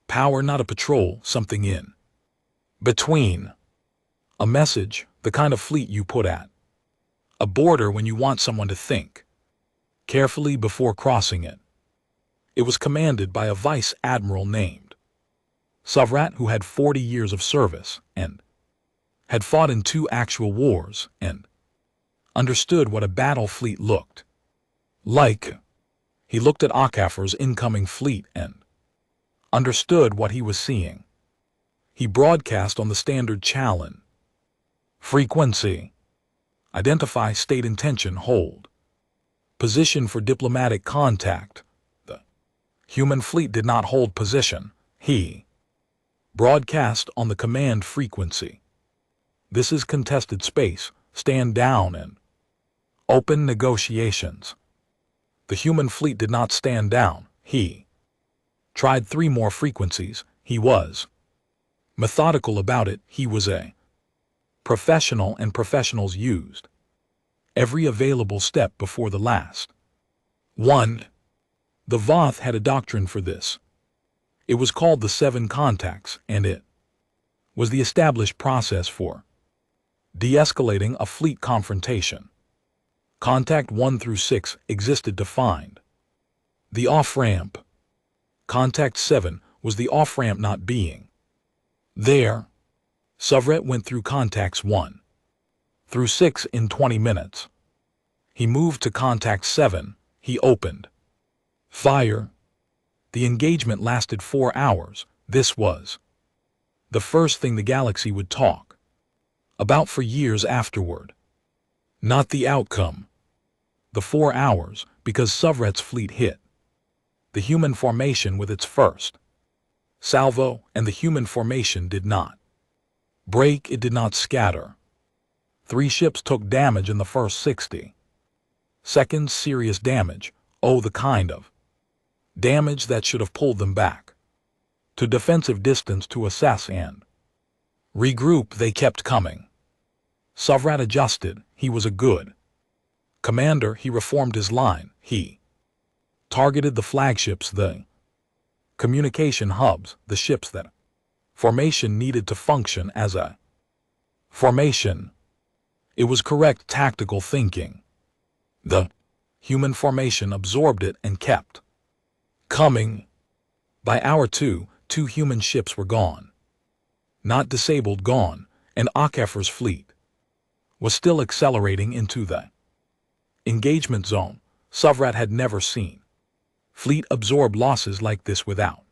Speaker 1: power, not a patrol, something in between. A message, the kind of fleet you put at a border when you want someone to think carefully before crossing it. It was commanded by a vice admiral named Savrat, who had 40 years of service and had fought in 2 actual wars and understood what a battle fleet looked like. He looked at HFY's incoming fleet and understood what he was seeing. He broadcast on the standard channel. Frequency. Identify state intention hold. Position for diplomatic contact. The human fleet did not hold position. He broadcast on the command frequency. This is contested space. Stand down and open negotiations. The human fleet did not stand down. He tried 3 more frequencies. He was methodical about it. He was a professional, and professionals used every available step before the last. 1. The Voth had a doctrine for this. It was called the 7 contacts, and it was the established process for de-escalating a fleet confrontation. Contact 1 through 6 existed to find the off-ramp. Contact 7 was the off-ramp not being there. Sovret went through contacts 1 through 6 in 20 minutes. He moved to contact 7. He opened fire. The engagement lasted 4 hours. This was the first thing the galaxy would talk about for years afterward. Not the outcome. The 4 hours, because Sovret's fleet hit the human formation with its first salvo, and the human formation did not break, it did not scatter. 3 ships took damage in the first 60 seconds, serious damage. Oh, the kind of damage that should have pulled them back to defensive distance to assess and regroup. They kept coming. Sovret adjusted. He was a good commander. He reformed his line. He targeted the flagships, the communication hubs, the ships that formation needed to function as a formation. It was correct tactical thinking. The human formation absorbed it and kept coming. By hour 2, 2 human ships were gone. Not disabled, gone, and Akefer's fleet was still accelerating into the engagement zone. Sovret had never seen fleet absorb losses like this without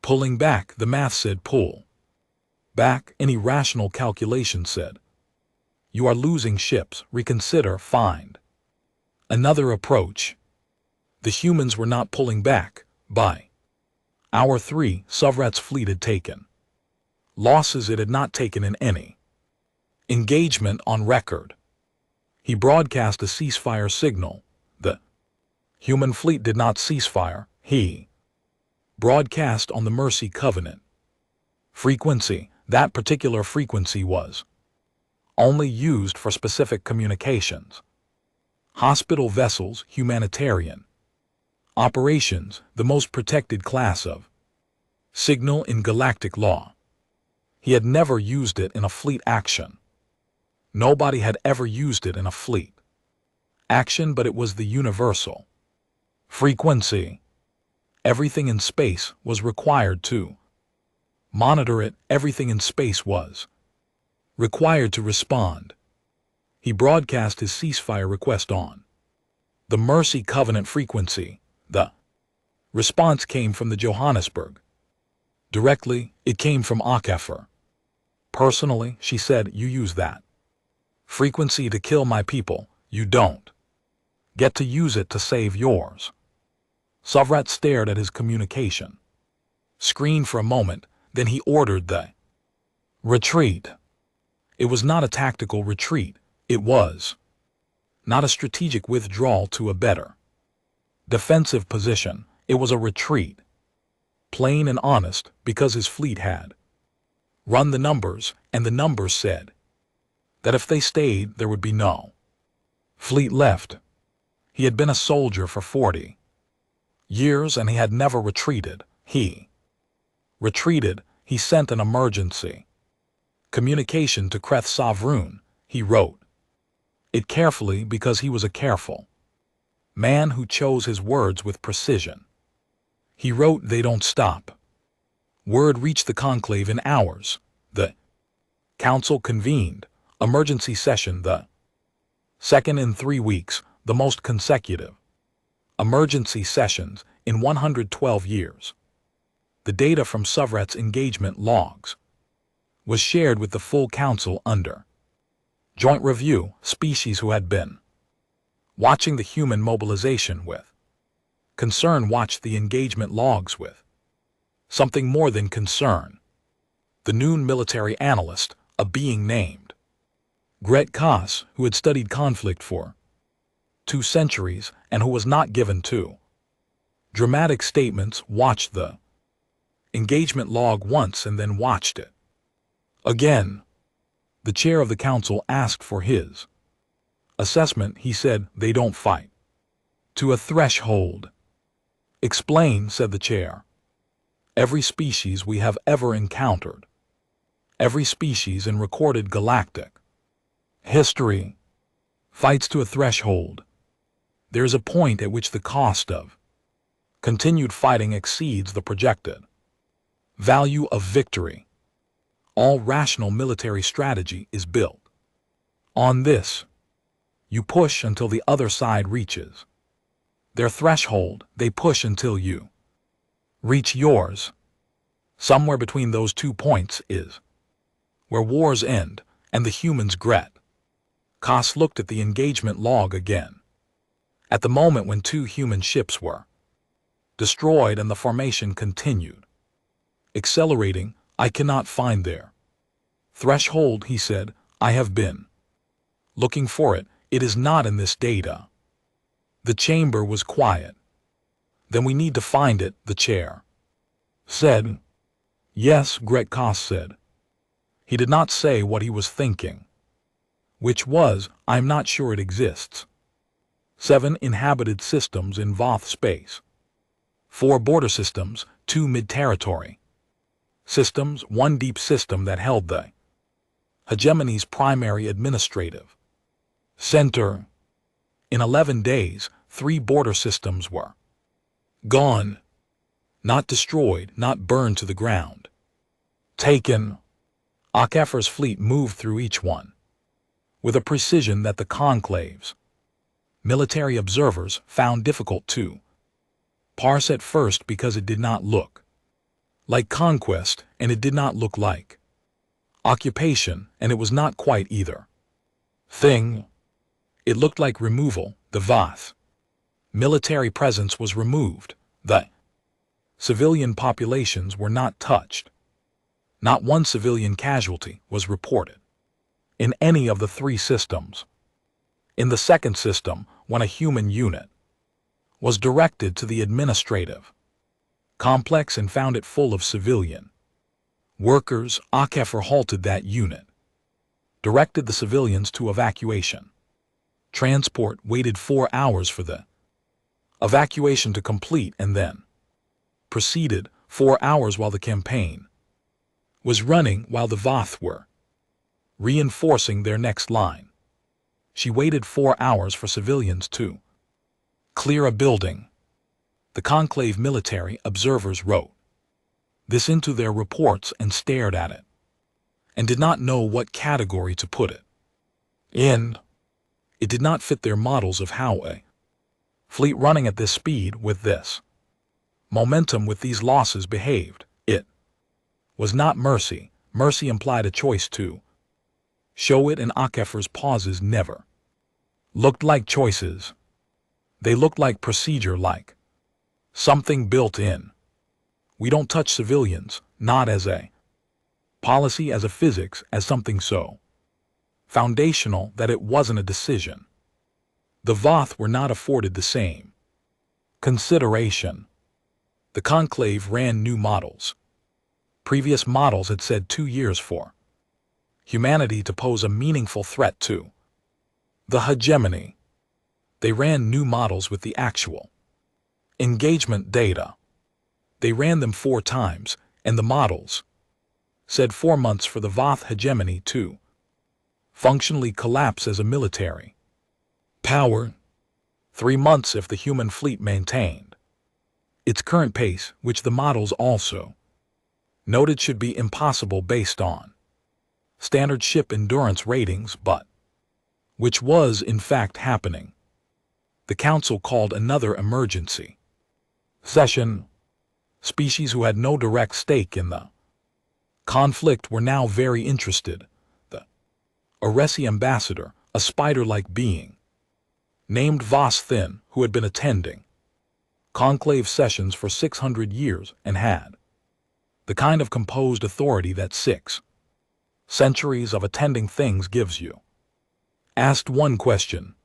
Speaker 1: pulling back. The math said pull back. Any rational calculation said you are losing ships. Reconsider, find another approach. The humans were not pulling back. By hour 3, Sovret's fleet had taken losses it had not taken in any engagement on record. He broadcast a ceasefire signal. The human fleet did not cease fire. He broadcast on the Mercy Covenant frequency. That particular frequency was only used for specific communications. Hospital vessels, humanitarian operations, the most protected class of signal in galactic law. He had never used it in a fleet action. Nobody had ever used it in a fleet action, but it was the universal frequency. Everything in space was required to monitor it. Everything in space was required to respond. He broadcast his ceasefire request on the Mercy Covenant frequency. The response came from the Johannesburg. Directly, it came from Akefer. Personally, she said, you use that frequency to kill my people. You don't get to use it to save yours. Sovret stared at his communication screen for a moment, then he ordered the retreat. It was not a tactical retreat. It was not a strategic withdrawal to a better defensive position. It was a retreat. Plain and honest, because his fleet had run the numbers, and the numbers said that if they stayed, there would be no fleet left. He had been a soldier for 40 years, and he had never retreated. He retreated. He sent an emergency communication to Kreth Savroon. He wrote it carefully because he was a careful man who chose his words with precision. He wrote, they don't stop. Word reached the conclave in hours. The council convened. Emergency session the second in 3 weeks, the most consecutive emergency sessions in 112 years. The data from Sovret's engagement logs was shared with the full council under joint review. Species who had been watching the human mobilization with concern watched the engagement logs with something more than concern. The noon military analyst, a being named Gret Koss, who had studied conflict for 2 centuries and who was not given to dramatic statements, watched the engagement log once and then watched it again. The chair of the council asked for his assessment. He said, "They don't fight to a threshold." "Explain," said the chair. "Every species we have ever encountered, every species in recorded galactic history, fights to a threshold. There is a point at which the cost of continued fighting exceeds the projected value of victory. All rational military strategy is built on this. You push until the other side reaches their threshold. They push until you reach yours. Somewhere between those 2 points is where wars end and the humans gret." Koss looked at the engagement log again. At the moment when 2 human ships were destroyed and the formation continued accelerating, "I cannot find their threshold," he said. "I have been looking for it. It is not in this data." The chamber was quiet. "Then we need to find it," the chair said. "Yes," Gret Koss said. He did not say what he was thinking, which was, "I'm not sure it exists." 7 inhabited systems in Voth space. 4 border systems, 2 mid-territory systems, 1 deep system that held the hegemony's primary administrative center. In 11 days, 3 border systems were gone. Not destroyed, not burned to the ground. Taken. HFY's fleet moved through each one with a precision that the conclave's military observers found difficult to parse at first, because it did not look like conquest and it did not look like occupation, and it was not quite either thing. It looked like removal. The Voth military presence was removed. The civilian populations were not touched. Not 1 civilian casualty was reported in any of the 3 systems. In the 2nd system, when a human unit was directed to the administrative complex and found it full of civilian workers, HFY halted that unit, directed the civilians to evacuation. Transport waited 4 hours for the evacuation to complete and then proceeded 4 hours while the campaign was running, while the Voth were reinforcing their next line. She waited 4 hours for civilians to clear a building. The conclave military observers wrote this into their reports and stared at it, and did not know what category to put it in. It did not fit their models of how a fleet running at this speed, with this momentum, with these losses behaved. It was not mercy. Mercy implied a choice to show it, and HFY's pauses never looked like choices. They looked like procedure, like something built in. We don't touch civilians, not as a policy, as a physics, as something so foundational that it wasn't a decision. The Voth were not afforded the same consideration. The conclave ran new models. Previous models had said 2 years for humanity to pose a meaningful threat to the hegemony. They ran new models with the actual engagement data. They ran them 4 times, and the models said 4 months for the Voth hegemony to functionally collapse as a military power, 3 months if the human fleet maintained its current pace, which the models also noted should be impossible based on standard ship endurance ratings, but which was in fact happening. The council called another emergency session. Species who had no direct stake in the Conflict were now very interested. The Aresi ambassador, a spider-like being, named Voss Thin, who had been attending conclave sessions for 600 years and had the kind of composed authority that 6 centuries of attending things gives you, asked one question.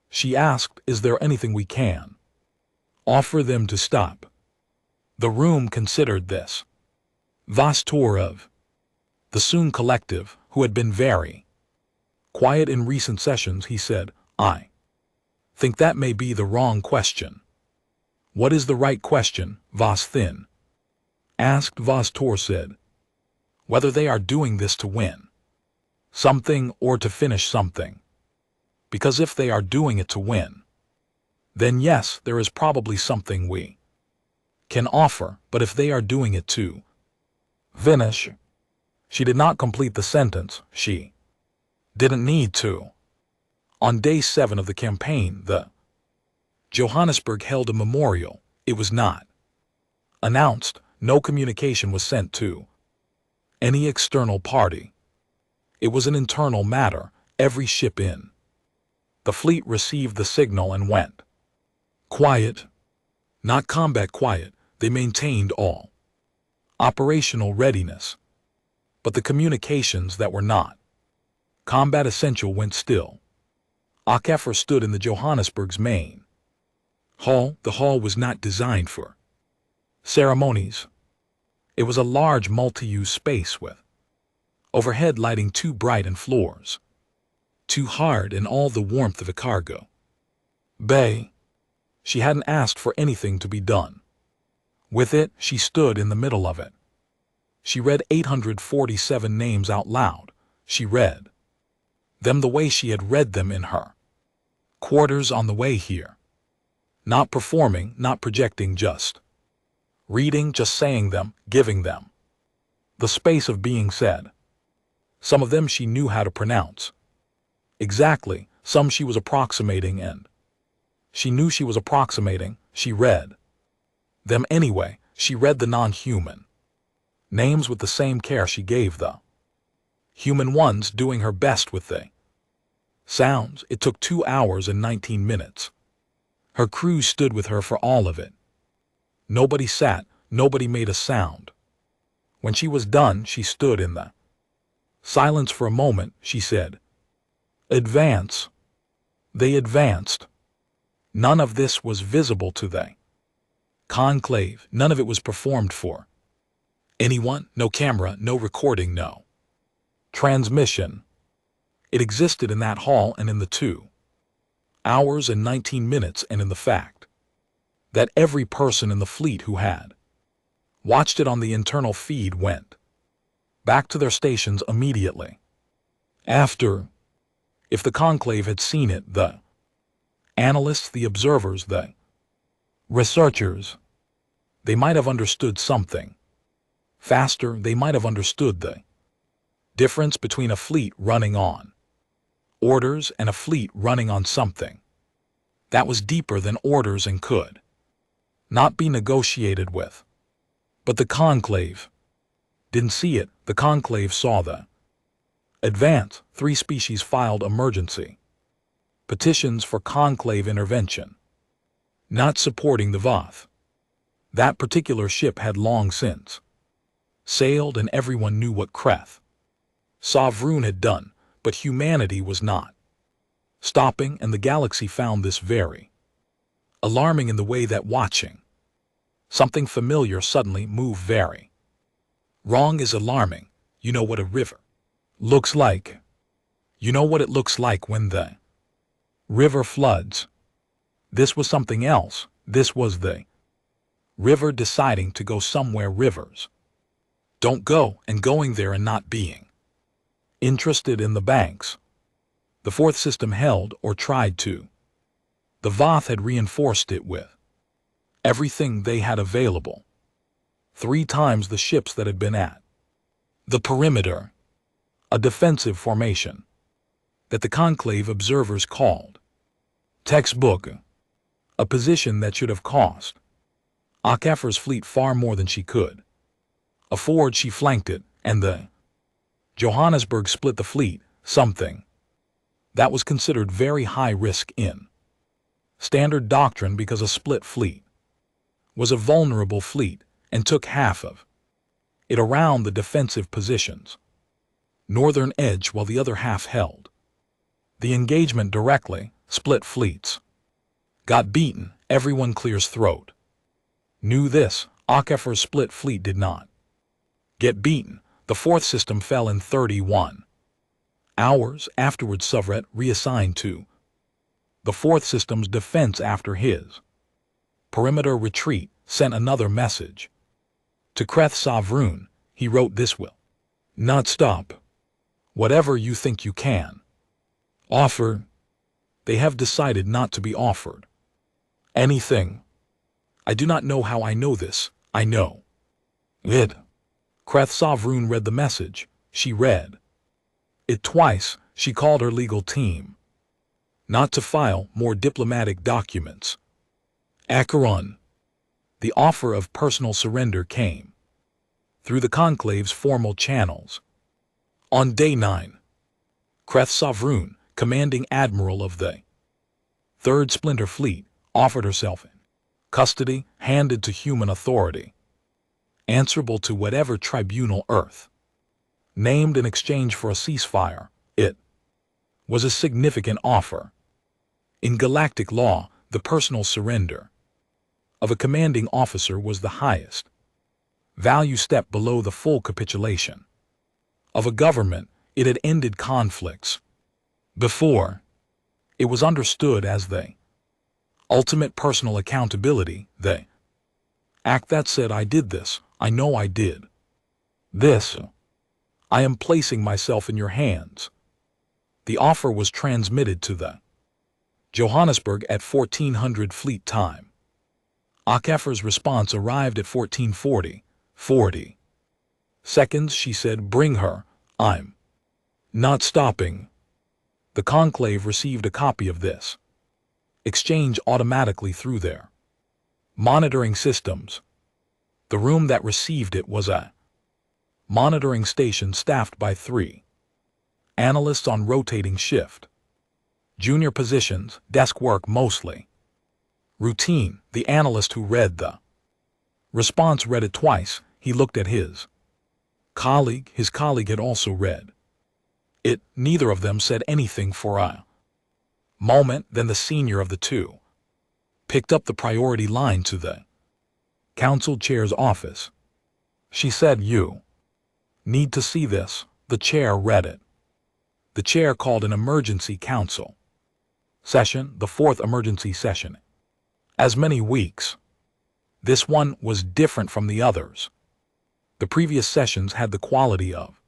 Speaker 1: She asked, "Is there anything we can offer them to stop?" The room considered this. Voss tour of the Soong collective, who had been very quiet in recent sessions, he said, "I think that may be the wrong question." "What is the right question?" Voss Thin asked. Voss Tor said, "Whether they are doing this to win something or to finish something. Because if they are doing it to win, then yes, there is probably something we can offer, but if they are doing it to finish..." She did not complete the sentence. She didn't need to. On day 7 of the campaign, the Johannesburg held a memorial. It was not announced. No communication was sent to any external party. It was an internal matter. Every ship in the fleet received the signal and went quiet. Not combat quiet. They maintained all operational readiness. But the communications that were not combat essential went still. HFY stood in the Johannesburg's main hall. The hall was not designed for ceremonies. It was a large multi-use space with overhead lighting too bright and floors too hard and all the warmth of a cargo bay. She hadn't asked for anything to be done with it. She stood in the middle of it. She read 847 names out loud. She read them the way she had read them in her quarters on the way here. Not performing, not projecting, just reading, just saying them, giving them the space of being said. Some of them she knew how to pronounce exactly, some she was approximating, and she knew she was approximating. She read them anyway. She read the non-human names with the same care she gave the human ones, doing her best with the sounds. It took 2 hours and 19 minutes. Her crew stood with her for all of it. Nobody sat, nobody made a sound. When she was done, she stood in the silence for a moment. She said, "Advance." They advanced. None of this was visible to the conclave. None of it was performed for anyone. No camera, no recording, no transmission. It existed in that hall and in the 2 hours and 19 minutes and in the fact that every person in the fleet who had watched it on the internal feed went back to their stations immediately after. If the conclave had seen it, the analysts, the observers, the researchers, they might have understood something faster. They might have understood the difference between a fleet running on orders and a fleet running on something that was deeper than orders and could not be negotiated with. But the conclave didn't see it. The conclave saw the advance. 3 species filed emergency petitions for conclave intervention, not supporting the VOTH. That particular ship had long since sailed, and everyone knew what Kreth Sovereign had done, but humanity was not stopping, and the galaxy found this very alarming in the way that watching something familiar suddenly move very wrong is alarming. You know what a river looks like. You know what it looks like when the river floods. This was something else. This was the river deciding to go somewhere. Rivers don't go, and going there and not being interested in the banks. The 4th system held, or tried to. The VOTH had reinforced it with everything they had available. 3 times the ships that had been at the perimeter. A defensive formation that the conclave observers called textbook. A position that should have cost HFY's fleet far more than she could afford. She flanked it, and the Johannesburg split the fleet, something that was considered very high risk in standard doctrine because a split fleet was a vulnerable fleet and took half of it around the defensive positions, northern edge, while the other half held the engagement directly. Split fleets got beaten, everyone clears throat. Knew this, HFY's split fleet did not get beaten. The fourth system fell in 31 hours. Afterwards, Sovret reassigned to the fourth system's defense after his perimeter retreat, sent another message to Kreth Savroon. He wrote, "This will not stop. Whatever you think you can offer, they have decided not to be offered anything. I do not know how I know this. I know it." Kreth Savroon read the message. She read it twice. She called her legal team not to file more diplomatic documents. Acheron. The offer of personal surrender came through the conclave's formal channels. On day 9, Kreth Savroon, commanding admiral of the 3rd Splinter Fleet, offered herself in custody, handed to human authority, answerable to whatever tribunal Earth named in exchange for a ceasefire. It was a significant offer. In galactic law, the personal surrender of a commanding officer was the highest value step below the full capitulation of a government. It had ended conflicts before. It was understood as the ultimate personal accountability, the act that said, "I did this, I know I did this, I am placing myself in your hands." The offer was transmitted to the Johannesburg at 1400 fleet time. HFY's response arrived at 1440. 40 seconds. She said, "Bring her. I'm not stopping." The conclave received a copy of this exchange automatically through their monitoring systems. The room that received it was a monitoring station staffed by 3 analysts on rotating shift. Junior positions, desk work mostly. Routine. The analyst who read the response read it twice. He looked at his colleague. His colleague had also read it. Neither of them said anything for a moment. Then the senior of the two picked up the priority line to the council chair's office. She said, "You need to see this." The chair read it. The chair called an emergency council session, the 4th emergency session. As many weeks. This one was different from the others. The previous sessions had the quality of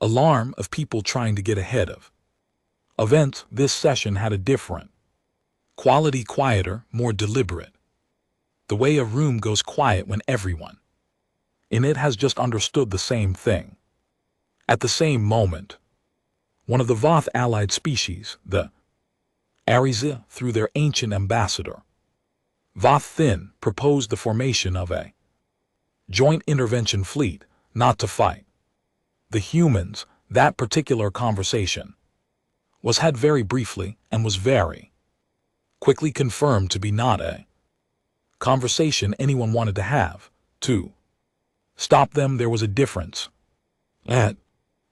Speaker 1: alarm, of people trying to get ahead of events. This session had a different quality, quieter, more deliberate. The way a room goes quiet when everyone in it has just understood the same thing. At the same moment, one of the Voth allied species, the Ariza, through their ancient ambassador, Voth Thin, proposed the formation of a joint intervention fleet, not to fight the humans. That particular conversation was had very briefly and was very quickly confirmed to be not a conversation anyone wanted to have. To stop them, there was a difference. At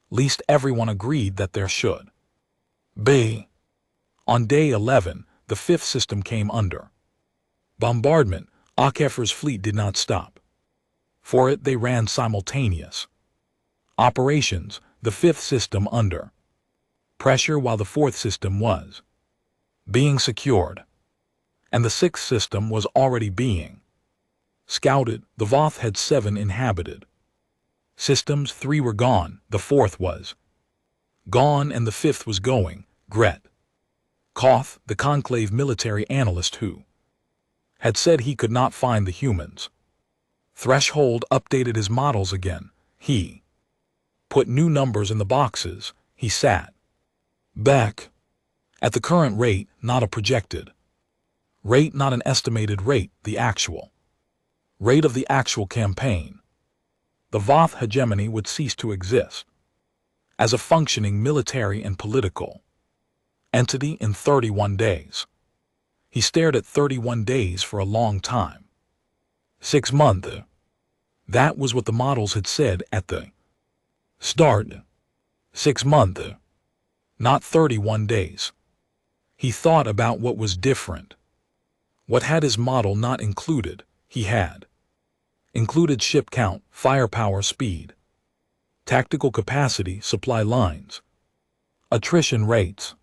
Speaker 1: least everyone agreed that there should be. On day 11, the 5th system came under bombardment. HFY's fleet did not stop. For it, they ran simultaneous operations, the 5th system under pressure while the 4th system was being secured, and the 6th system was already being scouted. The Voth had 7 inhabited systems. 3 were gone, the 4th was gone, and the 5th was going. Gret Koth, the conclave military analyst who had said he could not find the humans threshold, updated his models again. He put new numbers in the boxes. He sat back. At the current rate, not a projected rate, not an estimated rate, the actual rate of the actual campaign. the Voth hegemony would cease to exist as a functioning military and political entity in 31 days. He stared at 31 days for a long time. 6 months. That was what the models had said at the start. 6 months. Not 31 days. He thought about what was different. What had his model not included? He had included ship count, firepower, speed, tactical capacity, supply lines, attrition rates.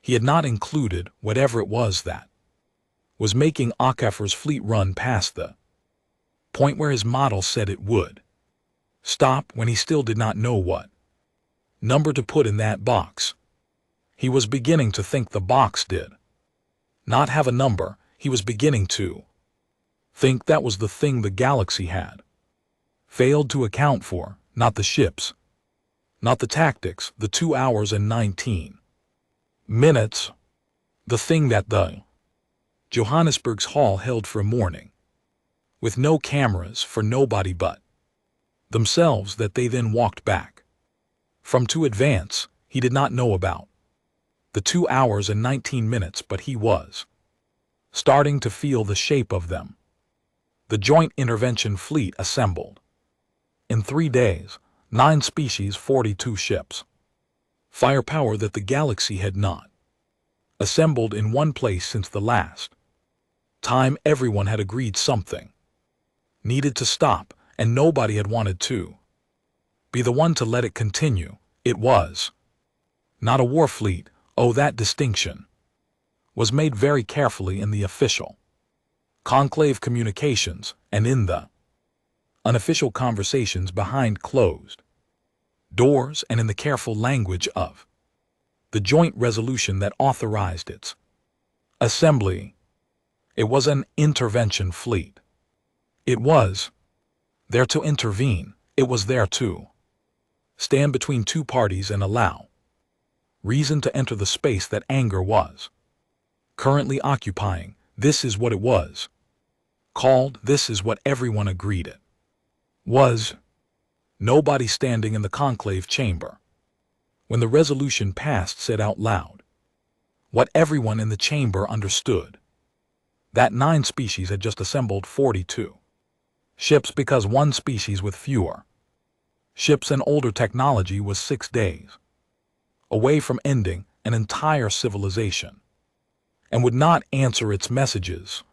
Speaker 1: He had not included whatever it was that was making Aker's fleet run past the point where his model said it would stop, when he still did not know what number to put in that box. He was beginning to think the box did not have a number. He was beginning to think that was the thing the galaxy had failed to account for, not the ships, not the tactics, the 2 hours and 19 minutes, the thing that the Johannesburg's hall held for a morning, with no cameras for nobody but themselves, that they then walked back from to advance. He did not know about the 2 hours and 19 minutes, but he was starting to feel the shape of them. The Joint Intervention Fleet assembled. In 3 days, 9 species, 42 ships. Firepower that the galaxy had not assembled in one place since the last time everyone had agreed something needed to stop, and nobody had wanted to be the one to let it continue. It was not a war fleet. Oh, that distinction was made very carefully in the official conclave communications and in the unofficial conversations behind closed doors, and in the careful language of the joint resolution that authorized its assembly. It was an intervention fleet. It was there to intervene. It was there to stand between two parties and allow reason to enter the space that anger was currently occupying. This is what it was called. This is what everyone agreed it was. Nobody standing in the conclave chamber when the resolution passed said out loud what everyone in the chamber understood: that 9 species had just assembled 42 ships, because one species with fewer ships and older technology was 6 days away from ending an entire civilization and would not answer its messages.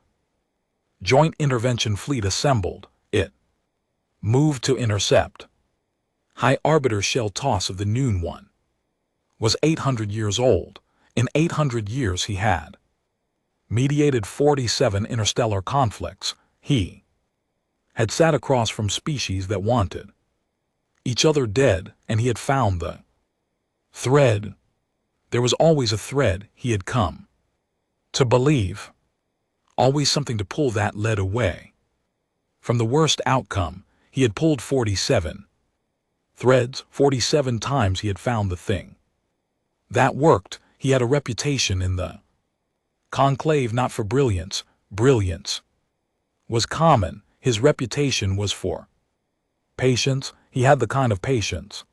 Speaker 1: Joint Intervention Fleet assembled. It moved to intercept. High Arbiter shell toss of the noon one was 800 years old. In 800 years he had mediated 47 interstellar conflicts. He had sat across from species that wanted each other dead, and he had found the thread. There was always a thread, he had come to believe. Always something to pull that lead away from the worst outcome. He had pulled 47 threads. 47 times he had found the thing that worked. He had a reputation in the conclave not for brilliance. Brilliance was common. His reputation was for patience. He had the kind of patience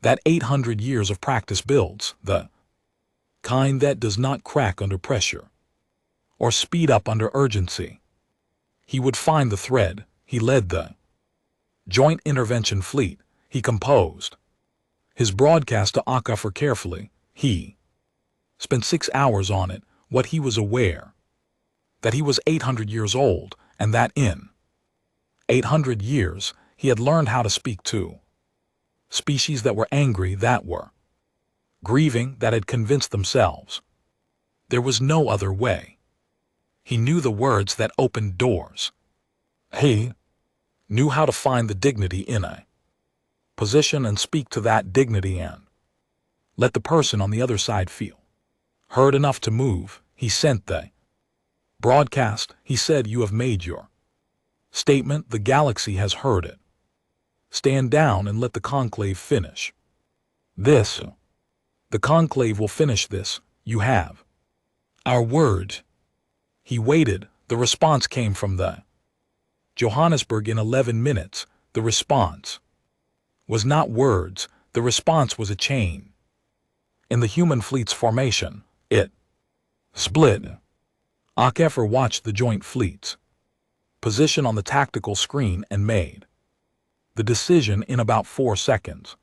Speaker 1: that 800 years of practice builds, the kind that does not crack under pressure or speed up under urgency. He would find the thread. He led the Joint Intervention Fleet. He composed his broadcast to Aker carefully. He spent 6 hours on it. What he was aware that he was 800 years old, and that in 800 years he had learned how to speak to species that were angry, that were grieving, that had convinced themselves there was no other way. He knew the words that opened doors. He knew how to find the dignity in a position and speak to that dignity and let the person on the other side feel heard enough to move. He sent the broadcast. He said, "You have made your statement. The galaxy has heard it. Stand down and let the conclave finish this. The conclave will finish this. You have our word." He waited. The response came from the Johannesburg in 11 minutes. The response was not words, the response was a chain. In the human fleet's formation, it split. HFY watched the joint fleets position on the tactical screen and made the decision in about 4 seconds.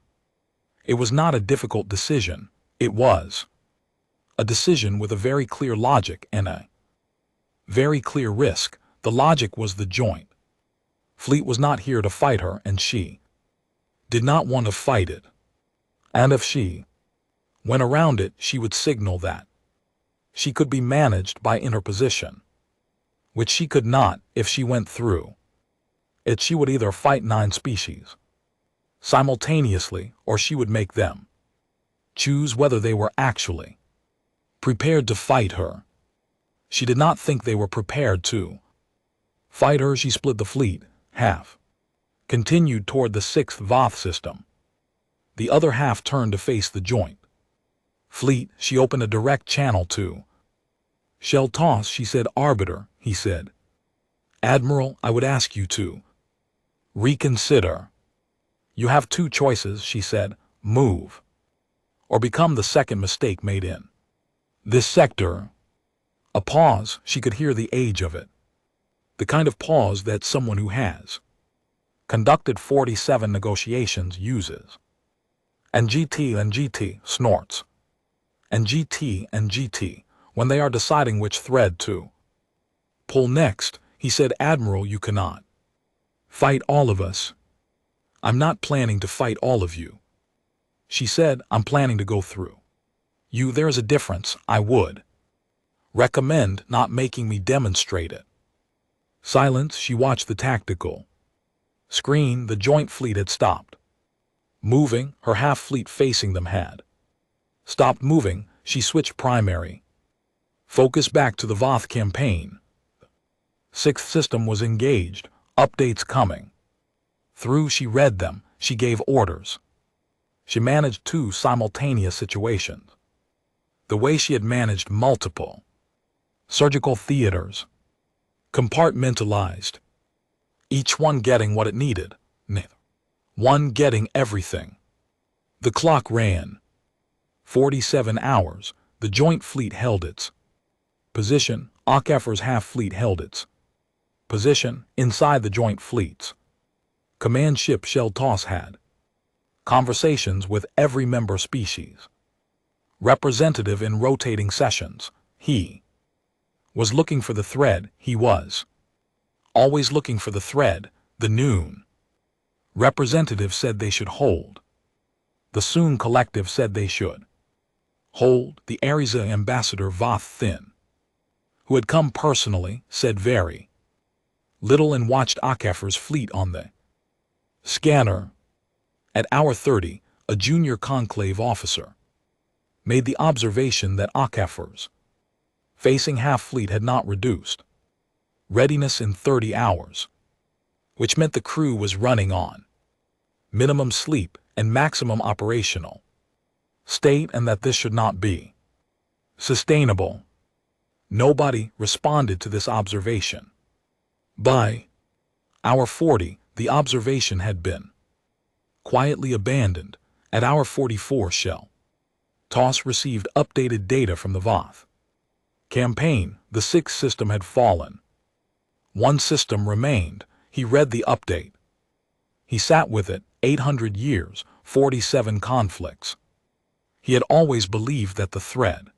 Speaker 1: It was not a difficult decision, it was a decision with a very clear logic and a very clear risk. The logic was the joint fleet was not here to fight her, and she did not want to fight it. And if she went around it, she would signal that she could be managed by interposition, which she could not. If she went through it, she would either fight 9 species simultaneously, or she would make them choose whether they were actually prepared to fight her. She did not think they were prepared to fight her. She split the fleet, half continued toward the 6th Voth system. The other half turned to face the joint fleet. She opened a direct channel to Shell Toss. She said, "Arbiter," he said, "Admiral, I would ask you to reconsider. You have 2 choices," she said, "move or become the second mistake made in this sector." A pause. She could hear the age of it. The kind of pause that someone who has conducted 47 negotiations uses. And GT snorts. And GT when they are deciding which thread to pull next. He said, "Admiral, you cannot fight all of us." "I'm not planning to fight all of you," she said. "I'm planning to go through you. There is a difference. I would recommend not making me demonstrate it." Silence. She watched the tactical screen. The joint fleet had stopped moving. Her half fleet facing them had stopped moving. She switched primary focus back to the Voth campaign. 6th system was engaged. Updates coming through. She read them. She gave orders. She managed 2 simultaneous situations the way she had managed multiple surgical theaters, compartmentalized, each one getting what it needed, neither one getting everything. The clock ran. 47 hours. The joint fleet held its position. HFY's half fleet held its position inside the joint fleets. Command ship Shell Toss had conversations with every member species representative in rotating sessions. He was looking for the thread. He was always looking for the thread. The noon representative said they should hold. The Soon collective said they should hold. The Ariza ambassador Voth Thin, who had come personally, said very little and watched HFY's fleet on the scanner. At hour 30, a junior conclave officer made the observation that HFY's facing half fleet had not reduced readiness in 30 hours, which meant the crew was running on minimum sleep and maximum operational state, and that this should not be sustainable. Nobody responded to this observation. By hour 40, the observation had been quietly abandoned. At hour 44, Shell Toss received updated data from the Voth campaign. The 6th system had fallen. 1 system remained. He read the update. He sat with it. 800 years, 47 conflicts. He had always believed that the thread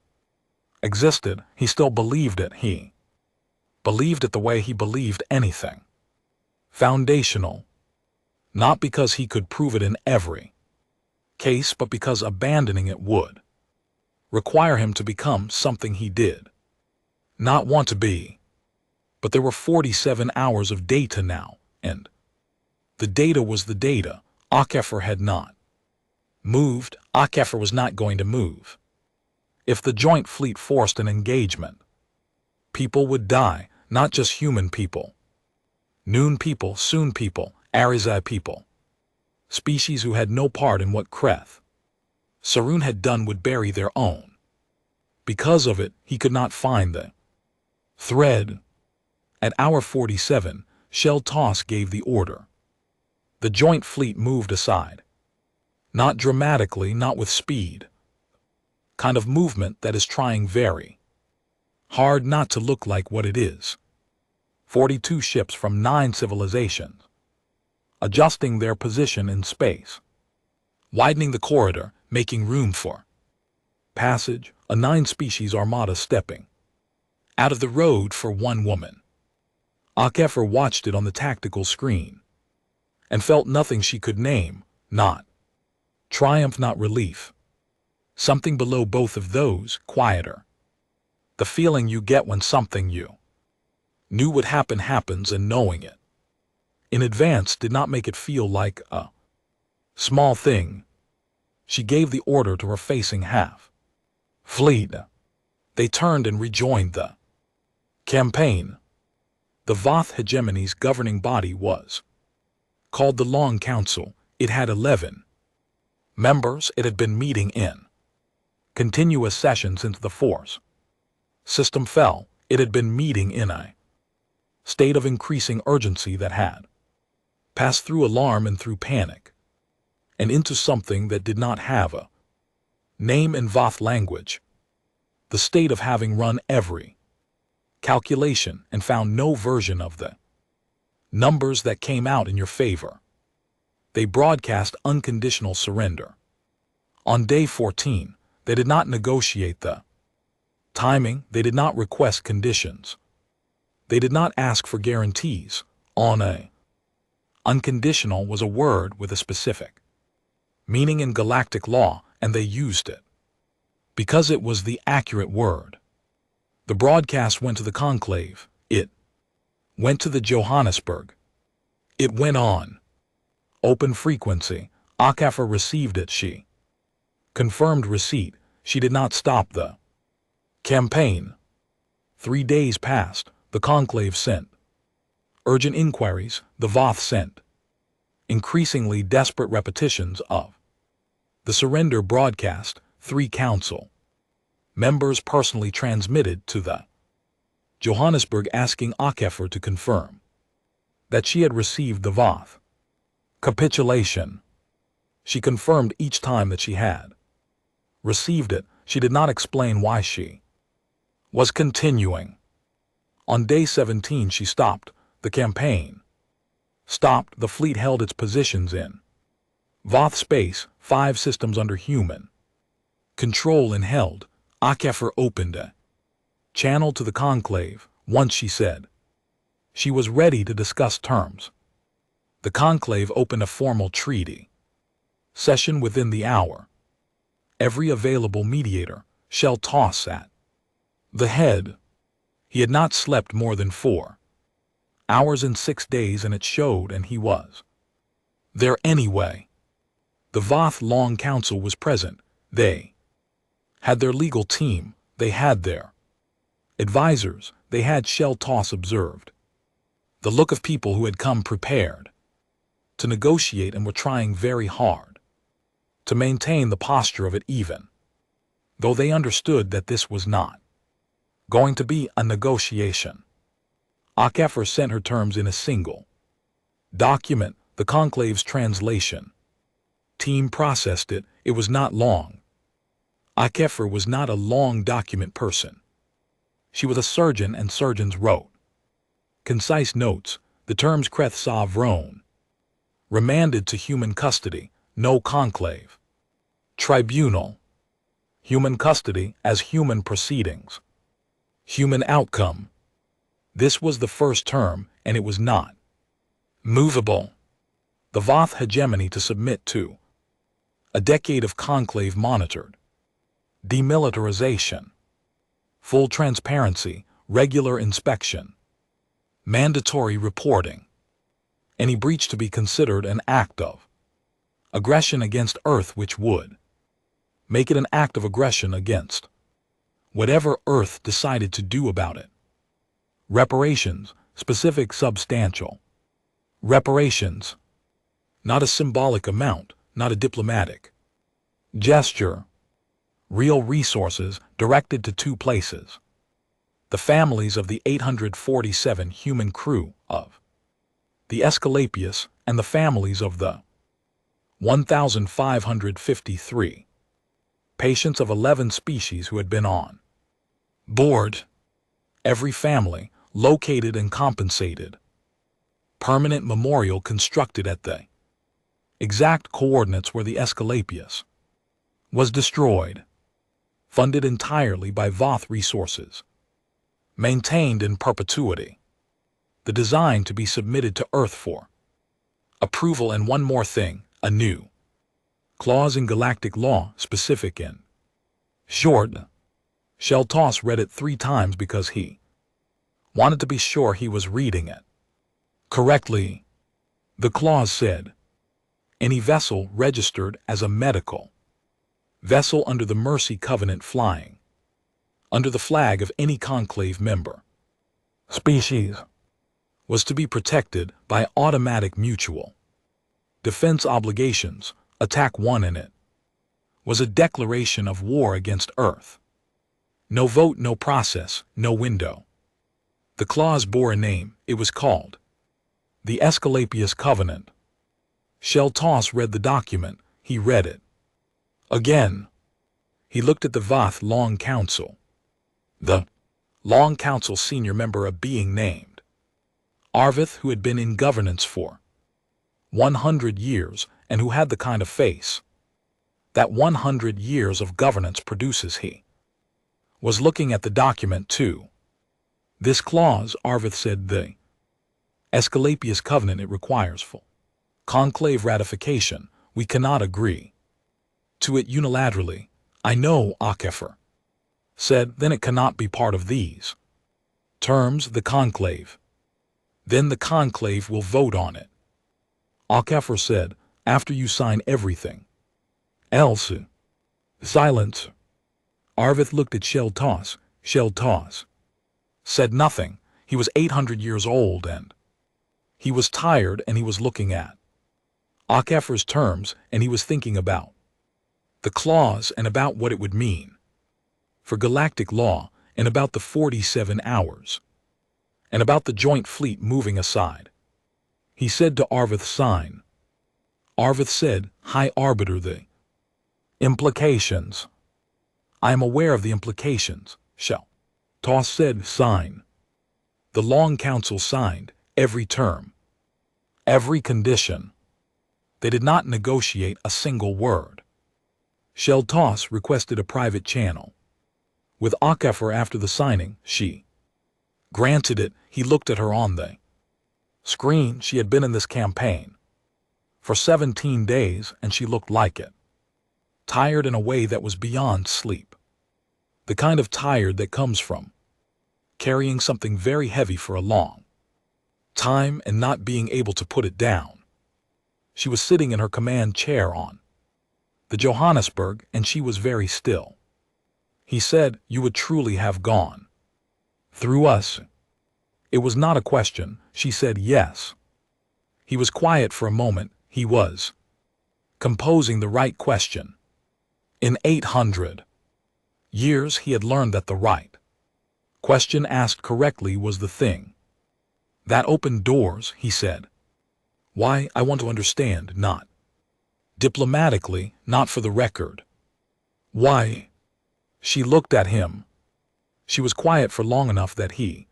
Speaker 1: existed. He still believed it. He believed it the way he believed anything foundational, not because he could prove it in every case, but because abandoning it would require him to become something he did not want to be. But there were 47 hours of data now, and the data was the data. HFY had not moved. HFY was not going to move. If the joint fleet forced an engagement, people would die, not just human people. Noon people, Soon people, Arizai people. Species who had no part in what Kreth Saroon had done would bury their own. Because of it, he could not find the thread. At hour 47, Shell Toss gave the order. The joint fleet moved aside. Not dramatically, not with speed. Kind of movement that is trying very hard not to look like what it is. 42 ships from 9 civilizations, adjusting their position in space, widening the corridor, making room for passage, a 9-species armada stepping out of the road for one woman. HFY watched it on the tactical screen and felt nothing she could name, not triumph, not relief. Something below both of those, quieter. The feeling you get when something you knew would happen happens, and knowing it in advance did not make it feel like a small thing. She gave the order to her facing half fleet. They turned and rejoined the campaign. The Voth hegemony's governing body was called the Long Council. It had 11 members. It had been meeting in continuous session since the Force system fell. It had been meeting in a state of increasing urgency that had passed through alarm and through panic and into something that did not have a name in Voth language. The state of having run every calculation and found no version of the numbers that came out in your favor. They broadcast unconditional surrender. On day 14, they did not negotiate the timing. They did not request conditions. They did not ask for guarantees. Unconditional was a word with a specific meaning in galactic law, and they used it because it was the accurate word. The broadcast went to the conclave. It went to the Johannesburg. It went on open frequency. HFY received it. She confirmed receipt. She did not stop the campaign. 3 days passed. The conclave sent urgent inquiries. The Voth sent increasingly desperate repetitions of the surrender broadcast. 3 council members personally transmitted to the Johannesburg asking HFY to confirm that she had received the Voth capitulation. She confirmed each time that she had received it. She did not explain why she was continuing. On day 17 she stopped. The campaign stopped. The fleet held its positions in Voth space, 5 systems under human control and held. HFY opened a channel to the conclave. Once she said she was ready to discuss terms. The conclave opened a formal treaty session within the hour. Every available mediator shall toss at the head. He had not slept more than 4 hours in 6 days, and it showed, and he was there anyway. The Voth Long Council was present. They had their legal team. They had their advisors. They had shell toss observed. The look of people who had come prepared to negotiate and were trying very hard to maintain the posture of it, even though they understood that this was not going to be a negotiation. HFY sent her terms in a single document. The conclave's translation team processed it. It was not long. HFY was not a long document person. She was a surgeon, and surgeons wrote concise notes. The terms Kreth Savron remanded to human custody. No conclave tribunal. Human custody as human proceedings. Human outcome. This was the first term, and it was not movable. The Voth hegemony to submit to a decade of conclave monitored demilitarization, full transparency, regular inspection, mandatory reporting. Any breach to be considered an act of aggression against Earth, which would make it an act of aggression against whatever Earth decided to do about it. Reparations, specific substantial reparations. Not a symbolic amount, not a diplomatic gesture. Real resources directed to 2 places. The families of the 847 human crew of the Esculapius and the families of the 1,553 patients of 11 species who had been on board. Every family located and compensated. Permanent memorial constructed at the exact coordinates where the Asclepius was destroyed. Funded entirely by Voth resources. Maintained in perpetuity. The design to be submitted to Earth for approval. And one more thing, a new clause in galactic law specific in short. Sheltos read it 3 times because he wanted to be sure he was reading it correctly. The clause said, any vessel registered as a medical vessel under the Mercy Covenant flying under the flag of any conclave member species was to be protected by automatic mutual defense obligations. Attack 1 in it was a declaration of war against Earth. No vote, no process, no window. The clause bore a name. It was called the Asclepius Covenant. Sheltos read the document. He read it again. He looked at the Voth Long Council. The Long Council senior member, a being named Arvith, who had been in governance for 100 years and who had the kind of face that 100 years of governance produces. He was looking at the document too. This clause, Arvith said, the Asclepius Covenant, it requires full conclave ratification. We cannot agree to it unilaterally. I know, Akefer said, then it cannot be part of these terms, the conclave. Then the conclave will vote on it. Akefer said, after you sign everything else. Silence. Arvith looked at Sheltos. Sheltos said nothing. He was 800 years old and he was tired, and he was looking at Akefer's terms, and he was thinking about the clause and about what it would mean for galactic law, and about the 47 hours and about the joint fleet moving aside. He said to Arvith, sign. Arvith said, High Arbiter, the implications. I am aware of the implications. Sheltos said, sign. The Long Council signed every term, every condition. They did not negotiate a single word. Sheltos requested a private channel with Akefer after the signing. She granted it. He looked at her on the screen. She had been in this campaign for 17 days, and she looked like it. Tired in a way that was beyond sleep. The kind of tired that comes from carrying something very heavy for a long time and not being able to put it down. She was sitting in her command chair on the Johannesburg, and she was very still. He said, you would truly have gone through us. It was not a question. She said yes. He was quiet for a moment. He was composing the right question. In 800 years he had learned that the right question asked correctly was the thing that opened doors. He said, why, I want to understand, not diplomatically, not for the record. Why? She looked at him. She was quiet for long enough that he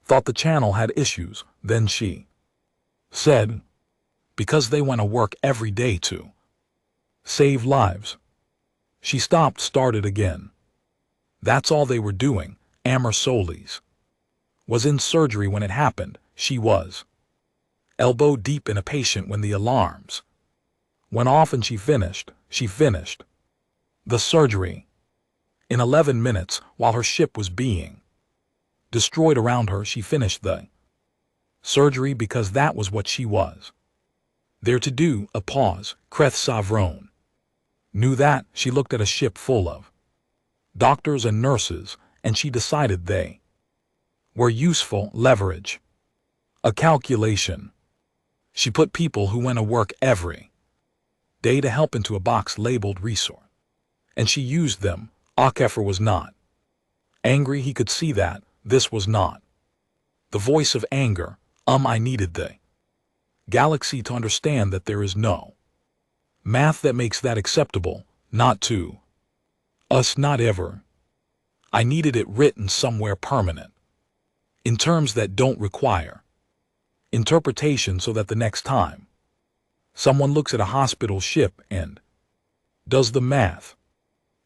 Speaker 1: thought the channel had issues. Then she said, because they went to work every day to save lives. She stopped, started again. That's all they were doing. Amor Solis was in surgery when it happened. She was elbow deep in a patient when the alarms went off, and she finished the surgery in 11 minutes while her ship was being destroyed around her. She finished the surgery because that was what she was there to do. A pause. Kreth Savron knew that. She looked at a ship full of doctors and nurses, and she decided they were useful leverage. A calculation. She put people who went to work every day to help into a box labeled resource, and she used them. Akefer was not angry. He could see that this was not the voice of anger. I needed the galaxy to understand that there is no math that makes that acceptable, not to us, not ever. I needed it written somewhere permanent, in terms that don't require interpretation, so that the next time someone looks at a hospital ship and does the math.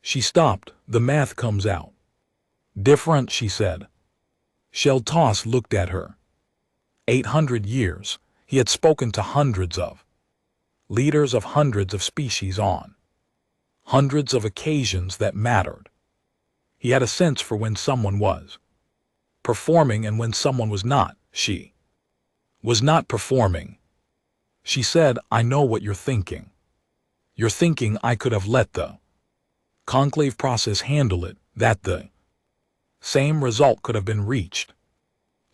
Speaker 1: She stopped. The math comes out different, she said. Sheltos looked at her. 800 years. He had spoken to hundreds of leaders of hundreds of species on hundreds of occasions that mattered. He had a sense for when someone was performing and when someone was not. She was not performing. She said, I know what you're thinking. You're thinking I could have let the conclave process handle it, that the same result could have been reached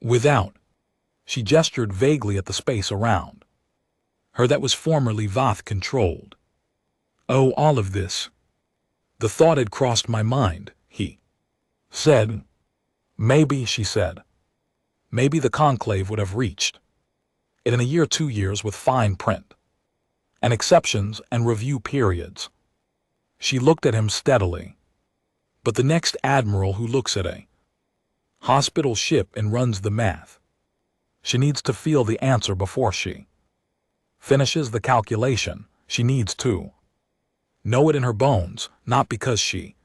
Speaker 1: without. She gestured vaguely at the space around her that was formerly Voth-controlled. Oh, all of this. The thought had crossed my mind, he said. Maybe, she said. Maybe the conclave would have reached it in a year, 2 years, with fine print and exceptions and review periods. She looked at him steadily. But the next admiral who looks at a hospital ship and runs the math, she needs to feel the answer before she finishes the calculation. She needs to know it in her bones, not because she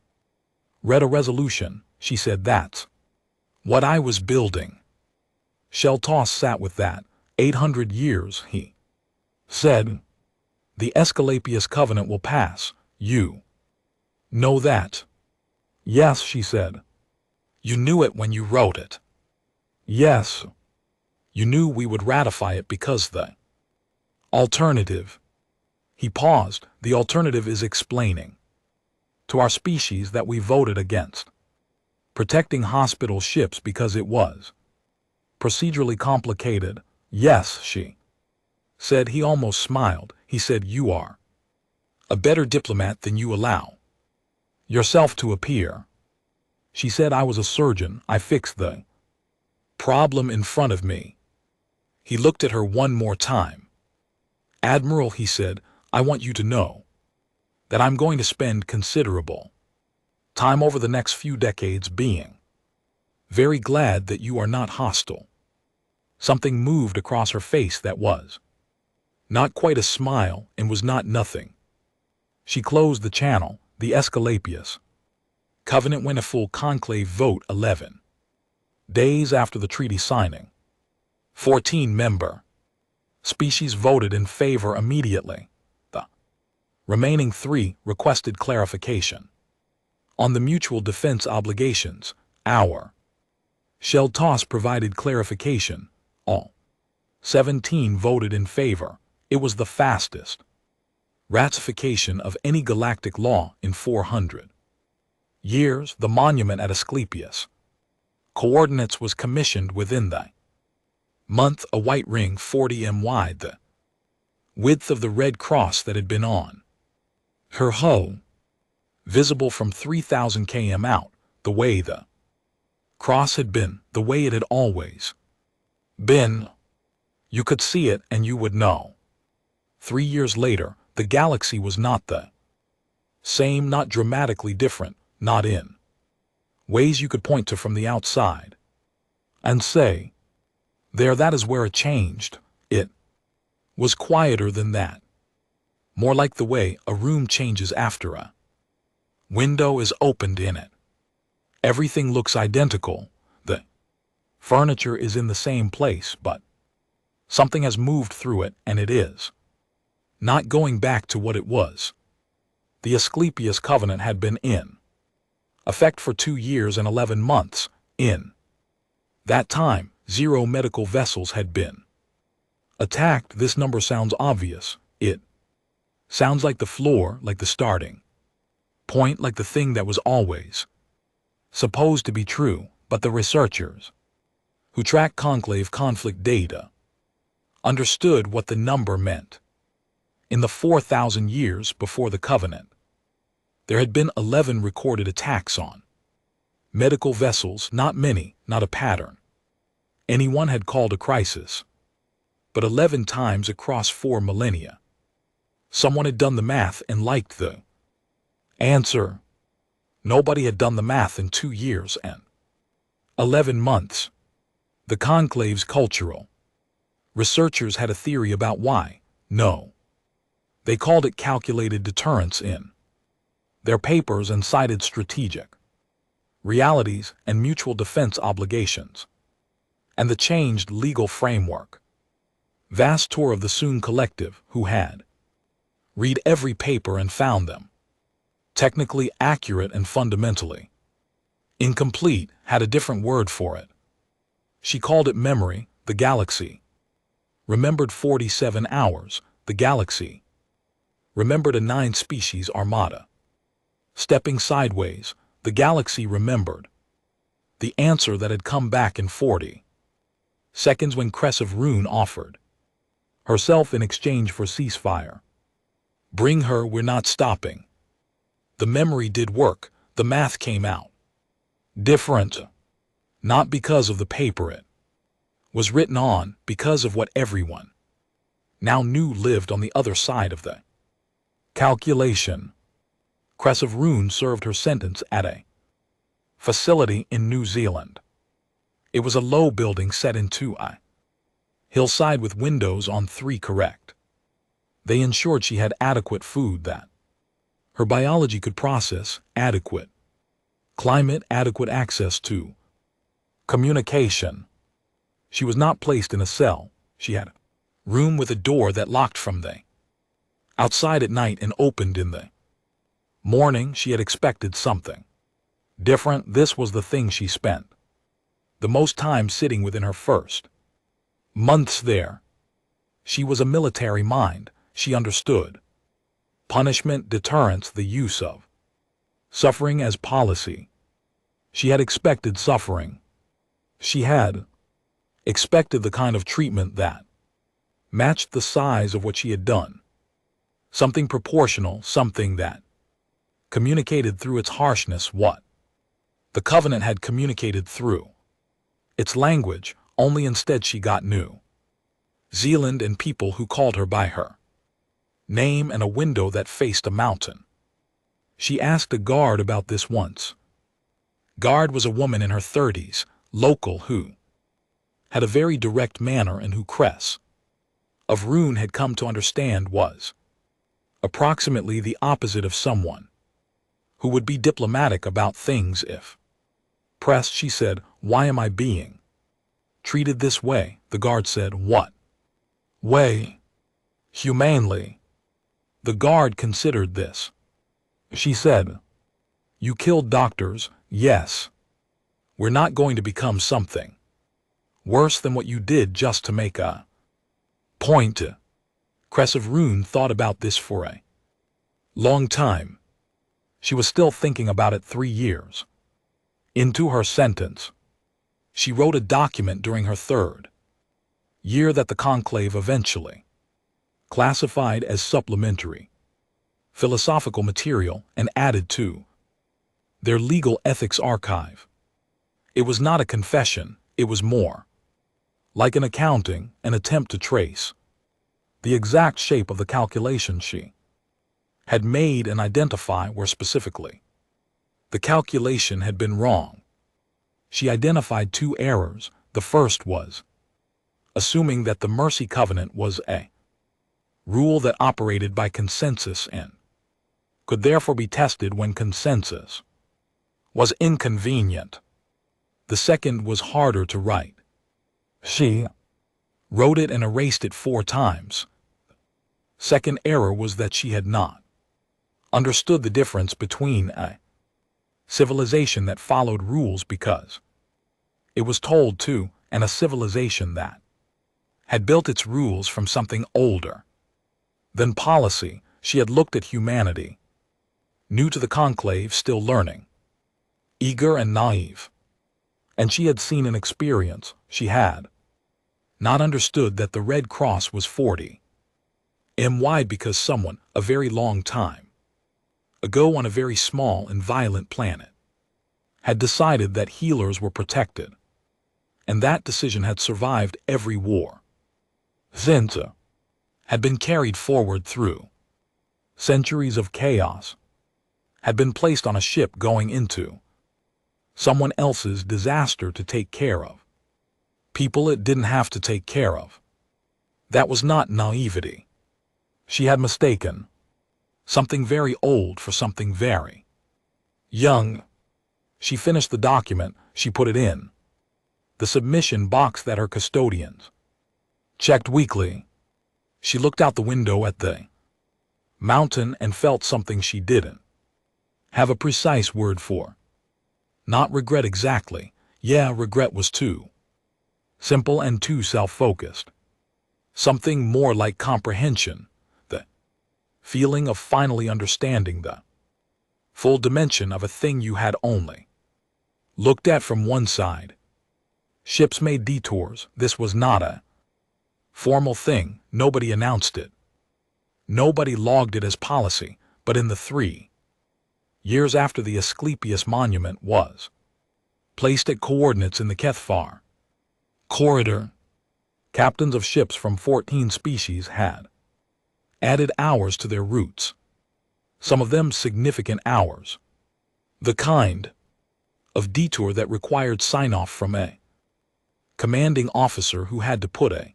Speaker 1: read a resolution. She said, that's what I was building. Sheltos sat with that. 800 years, he said. The Aesculapius covenant will pass. You know that? Yes, she said. You knew it when you wrote it. Yes. You knew we would ratify it because the alternative. He paused. The alternative is explaining to our species that we voted against protecting hospital ships because it was procedurally complicated. Yes, she said. He almost smiled. He said, you are a better diplomat than you allow yourself to appear. She said, I was a surgeon. I fixed the problem in front of me. He looked at her one more time. Admiral, he said, I want you to know that I'm going to spend considerable time over the next few decades being very glad that you are not hostile. Something moved across her face that was not quite a smile and was not nothing. She closed the channel. The Aesculapius covenant went a full conclave vote 11 days after the treaty signing. 14 member species voted in favor immediately. The remaining 3 requested clarification on the mutual defense obligations. Our Sheltos provided clarification. All 17 voted in favor. It was the fastest ratification of any galactic law in 400 years. The monument at Asclepius coordinates was commissioned within the month, a white ring 40 m wide, the width of the red cross that had been on her hull, visible from 3,000 km out, the way the cross had been, the way it had always been. You could see it and you would know. 3 years later, the galaxy was not the same, not dramatically different, not in ways you could point to from the outside and say, there, that is where it changed. It was quieter than that. More like the way a room changes after a window is opened in it. Everything looks identical. The furniture is in the same place, but something has moved through it, and it is not going back to what it was. The Asclepius covenant had been in effect for 2 years and 11 months. In that time, 0 medical vessels had been attacked. This number sounds obvious. It sounds like the floor, like the starting point, like the thing that was always supposed to be true. But the researchers who track conclave conflict data understood what the number meant. In the 4,000 years before the covenant, there had been 11 recorded attacks on medical vessels, not many, not a pattern anyone had called a crisis. but 11 times across 4 millennia. Someone had done the math and liked the answer. Nobody had done the math in 2 years and 11 months. The conclave's cultural researchers had a theory about why. No. They called it calculated deterrence in their papers and cited strategic realities and mutual defense obligations, and the changed legal framework. Vast tour of the Soon Collective, who had read every paper and found them technically accurate and fundamentally incomplete, had a different word for it. She called it memory, the galaxy. Remembered 47 hours, the galaxy. Remembered a 9-species armada. Stepping sideways, the galaxy remembered the answer that had come back in 40 seconds when Cress of Rune offered herself in exchange for ceasefire. Bring her, we're not stopping. The memory did work, the math came out different. Not because of the paper it was written on, because of what everyone now knew lived on the other side of the calculation. Cress of Rune served her sentence at a facility in New Zealand. It was a low building set into a hillside with windows on 3 correct. They ensured she had adequate food that her biology could process, adequate climate, adequate access to communication. She was not placed in a cell. She had a room with a door that locked from the outside at night and opened in the morning. She had expected something different. This was the thing she spent the most time sitting within her first months there. She was a military mind. She understood punishment, deterrence, the use of suffering as policy. She had expected suffering. She had expected the kind of treatment that matched the size of what she had done. Something proportional, something that communicated through its harshness what the Covenant had communicated through its language, only instead she got New Zealand and people who called her by her name and a window that faced a mountain. She asked a guard about this once. Guard was a woman in her 30s, local, who had a very direct manner and who Cress of Rune had come to understand was approximately the opposite of someone who would be diplomatic about things if pressed. She said, "Why am I being treated this way?" The guard said, "What way?" "Humanely." The guard considered this. She said, "You killed doctors, yes. We're not going to become something worse than what you did just to make a point." Cress of Rune thought about this for a long time. She was still thinking about it 3 years into her sentence. She wrote a document during her 3rd year that the conclave eventually classified as supplementary philosophical material and added to their legal ethics archive. It was not a confession, it was more like an accounting, an attempt to trace the exact shape of the calculation she had made and identify where specifically the calculation had been wrong. She identified 2 errors. The first was assuming that the Mercy Covenant was a rule that operated by consensus and could therefore be tested when consensus was inconvenient. The second was harder to write. She wrote it and erased it 4 times. Second error was that she had not understood the difference between a civilization that followed rules because it was told to, and a civilization that had built its rules from something older than policy. She had looked at humanity, new to the conclave, still learning, eager and naive, and she had seen an experience. She had not understood that the Red Cross was 40 m wide because someone, a very long time ago on a very small and violent planet, had decided that healers were protected, and that decision had survived every war. Since had been carried forward through centuries of chaos, had been placed on a ship going into someone else's disaster to take care of people it didn't have to take care of. That was not naivety. She had mistaken something very old for something very young. She finished the document, she put it in the submission box that her custodians checked weekly. She looked out the window at the mountain and felt something she didn't have a precise word for. Not regret exactly. Yeah, regret was too simple and too self-focused. Something more like comprehension, the feeling of finally understanding the full dimension of a thing you had only looked at from one side. Ships made detours. This was not a formal thing. Nobody announced it. Nobody logged it as policy, but in the 3 years after the Asclepius monument was placed at coordinates in the HFY corridor, captains of ships from 14 species had added hours to their routes, some of them significant hours, the kind of detour that required sign-off from a commanding officer who had to put a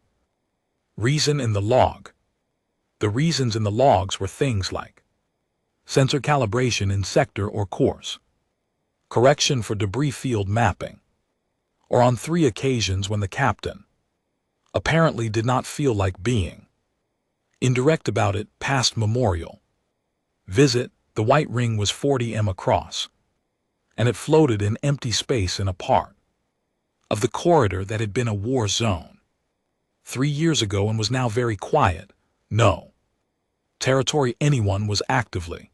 Speaker 1: reason in the log. The reasons in the logs were things like sensor calibration in sector or course, correction for debris field mapping, or on 3 occasions when the captain apparently did not feel like being indirect about it, past memorial visit. The white ring was 40 m across, and it floated in empty space in a part of the corridor that had been a war zone 3 years ago and was now very quiet. No territory anyone was actively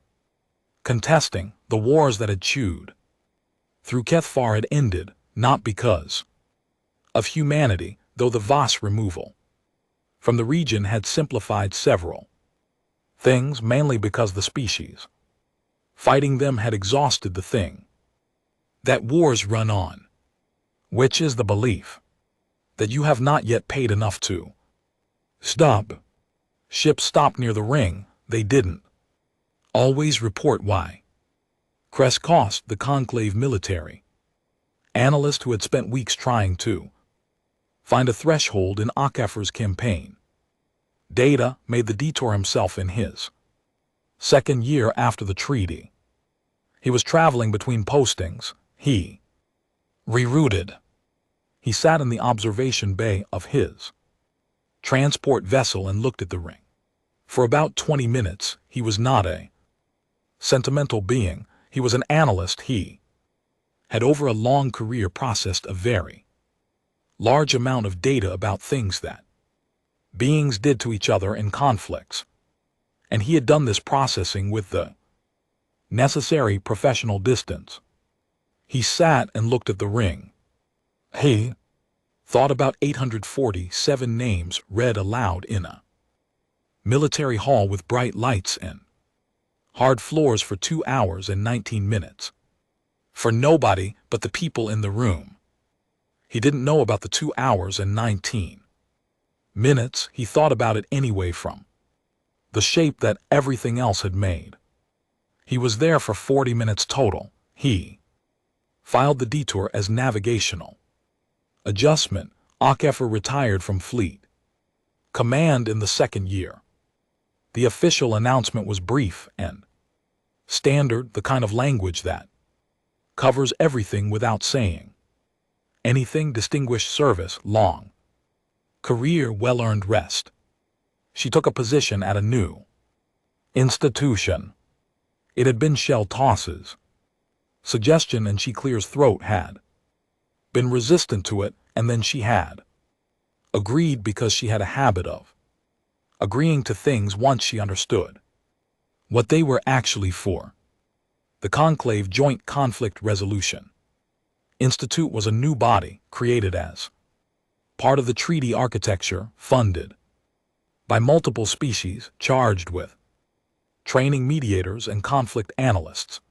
Speaker 1: contesting. The wars that had chewed through HFY had ended, not because of humanity, though the VAS removal from the region had simplified several things, mainly because the species fighting them had exhausted the thing that wars run on, which is the belief that you have not yet paid enough to stop. Ships stopped near the ring. They didn't always report why. Kreskost, the conclave military analyst who had spent weeks trying to find a threshold in Akeffer's campaign data, made the detour himself in his 2nd year after the treaty. He was traveling between postings. He rerouted. He sat in the observation bay of his transport vessel and looked at the ring. For about 20 minutes, he was not a sentimental being. He was an analyst. He had over a long career processed a very large amount of data about things that beings did to each other in conflicts, and he had done this processing with the necessary professional distance. He sat and looked at the ring. He thought about 847 names read aloud in a military hall with bright lights and hard floors for 2 hours and 19 minutes. For nobody but the people in the room. He didn't know about the 2 hours and 19 minutes. He thought about it anyway from the shape that everything else had made. He was there for 40 minutes total. He filed the detour as navigational adjustment. Akeffer retired from fleet command in the 2nd year. The official announcement was brief and standard, the kind of language that covers everything without saying anything. Distinguished service, long career, well-earned rest. She took a position at a new institution. It had been shell tosses. Suggestion, and she clears throat, had been resistant to it, and then she had agreed because she had a habit of agreeing to things once she understood what they were actually for. The Conclave Joint Conflict Resolution Institute was a new body created as part of the treaty architecture, funded by multiple species, charged with training mediators and conflict analysts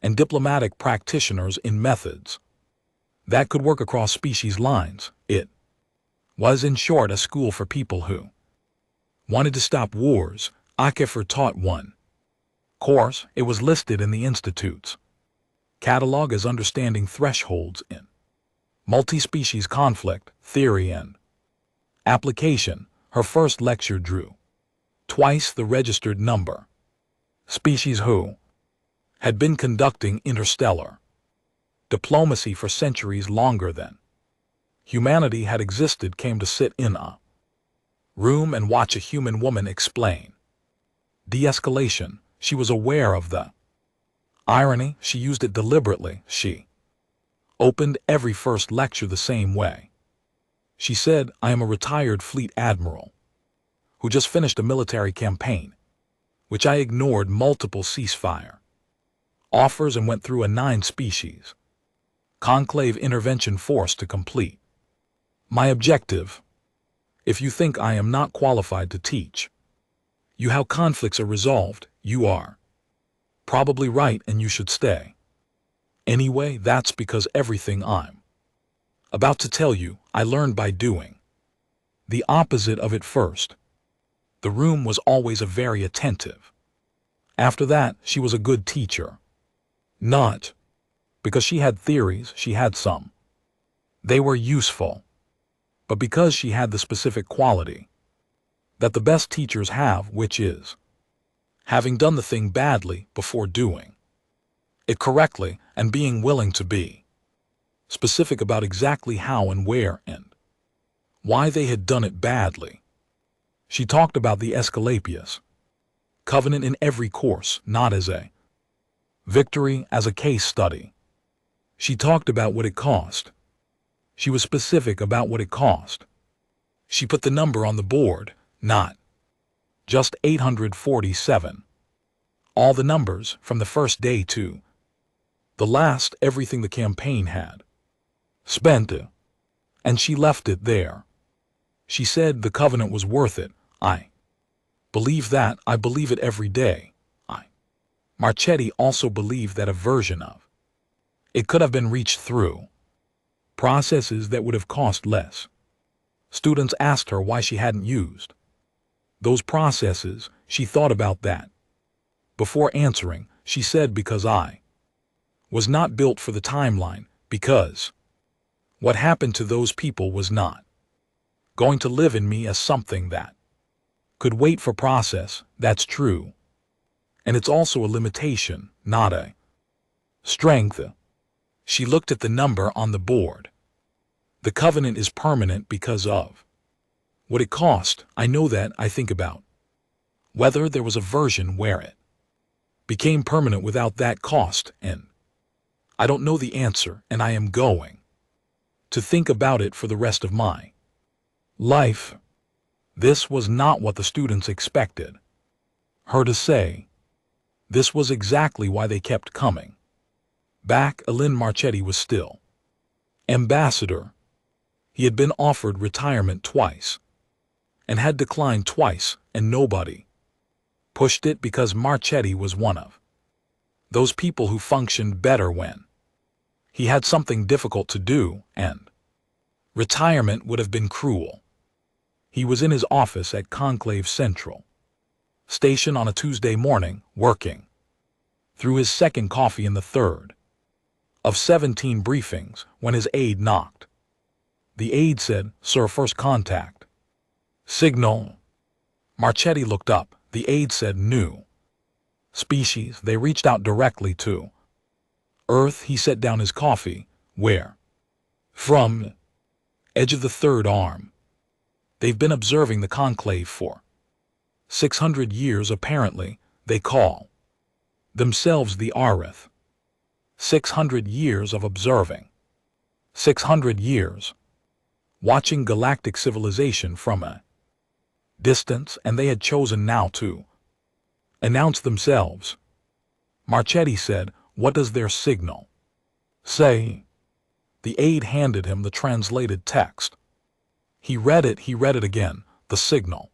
Speaker 1: and diplomatic practitioners in methods that could work across species lines. It Was in short a school for people who wanted to stop wars. HFY taught one course. It was listed in the Institute's catalog as Understanding Thresholds in Multi-Species Conflict, Theory and Application. Her first lecture drew twice the registered number species who had been conducting interstellar diplomacy for centuries longer than humanity had existed came to sit in a room and watch a human woman explain de-escalation. She was aware of the irony. She used it deliberately. She opened every first lecture the same way. She said, "I am a retired fleet admiral who just finished a military campaign, which I ignored multiple ceasefire offers and went through a 9-species conclave intervention force to complete my objective. If you think I am not qualified to teach you how conflicts are resolved, you are probably right and you should stay. Anyway, that's because everything I'm about to tell you, I learned by doing the opposite of it first." The room was always a very attentive. After that, she was a good teacher. Not because she had theories, she had some. They were useful. But because she had the specific quality that the best teachers have, which is having done the thing badly before doing it correctly and being willing to be specific about exactly how and where and why they had done it badly. She talked about the Asclepius covenant in every course, not as a victory, as a case study. She talked about what it cost. She was specific about what it cost. She put the number on the board, not just 847. All the numbers from the first day to the last, everything the campaign had spent, and she left it there. She said the covenant was worth it. I believe that. I believe it every day. Marchetti also believed that a version of it could have been reached through processes that would have cost less. Students asked her why she hadn't used those processes. She thought about that. Before answering, she said, because I was not built for the timeline, because what happened to those people was not going to live in me as something that could wait for process. That's true. And it's also a limitation, not a strength. She looked at the number on the board. The covenant is permanent because of what it cost. I know that. I think about whether there was a version where it became permanent without that cost, and I don't know the answer, and I am going to think about it for the rest of my life. This was not what the students expected her to say. This was exactly why they kept coming back. Alain Marchetti was still ambassador. He had been offered retirement twice and had declined twice, and nobody pushed it because Marchetti was one of those people who functioned better when he had something difficult to do, and retirement would have been cruel. He was in his office at Conclave Central Station on a Tuesday morning, working through his second coffee in the third of 17 briefings, when his aide knocked. The aide said, "Sir, first contact signal." Marchetti looked up. The aide said, "New species." They reached out directly to Earth. He set down his coffee. "Where from?" "Edge of the third arm. They've been observing the conclave for 600 years apparently. They call themselves the Arith. 600 years of observing. 600 years watching galactic civilization from a distance, and they had chosen now to announce themselves." Marchetti said, "What does their signal say?" The aide handed him the translated text. He read it again. The signal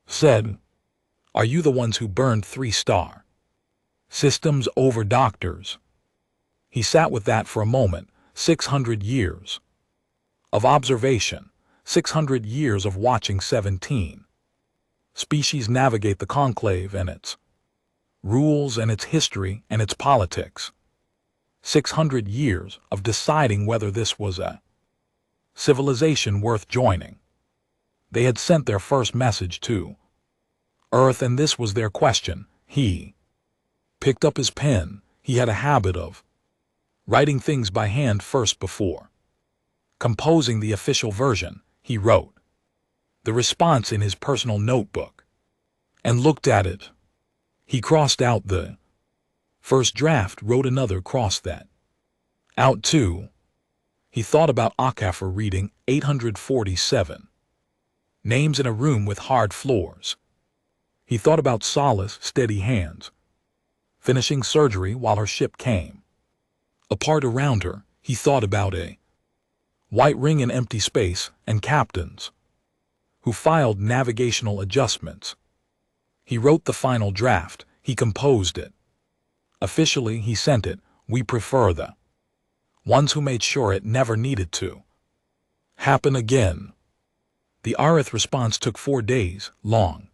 Speaker 1: said, "Are you the ones who burned 3-star systems over doctors?" He sat with that for a moment. 600 years of observation. 600 years of watching 17 species navigate the conclave and its rules and its history and its politics. 600 years of deciding whether this was a civilization worth joining. They had sent their first message to Earth, and this was their question. He picked up his pen. He had a habit of writing things by hand first before composing the official version. He wrote the response in his personal notebook and looked at it. He crossed out the first draft, wrote another, crossed that out too. He thought about Okafor reading 847 names in a room with hard floors. He thought about Solace, steady hands, finishing surgery while her ship came apart around her. He thought about a white ring in empty space and captains who filed navigational adjustments. He wrote the final draft. He composed it. Officially, he sent it. We prefer the ones who made sure it never needed to happen again. The Arith response took 4 days long,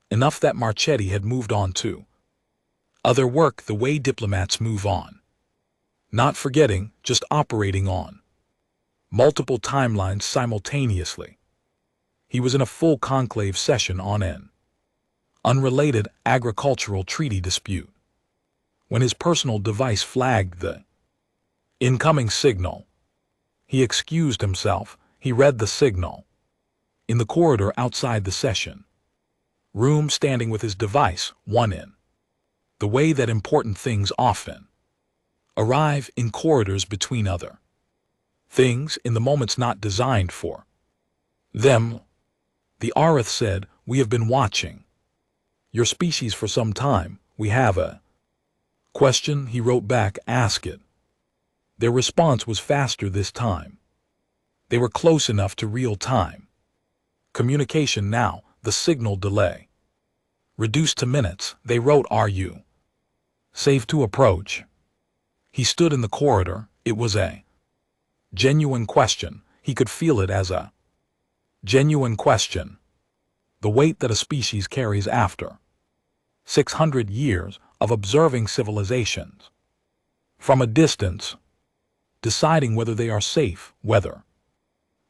Speaker 1: enough that Marchetti had moved on to other work, the way diplomats move on, not forgetting, just operating on multiple timelines simultaneously. He was in a full conclave session on an unrelated agricultural treaty dispute when his personal device flagged the incoming signal. He excused himself. He read the signal in the corridor outside the session room, standing with his device, one in the way that important things often arrive in corridors between other things in the moments not designed for them. The Arith said, "We have been watching your species for some time. We have a question." He wrote back, "Ask it." Their response was faster this time. They were close enough to real-time communication now. The signal delay reduced to minutes. They wrote, "Are you safe to approach?" He stood in the corridor. It was a genuine question. He could feel it as a genuine question. The weight that a species carries after 600 years of observing civilizations from a distance, deciding whether they are safe, whether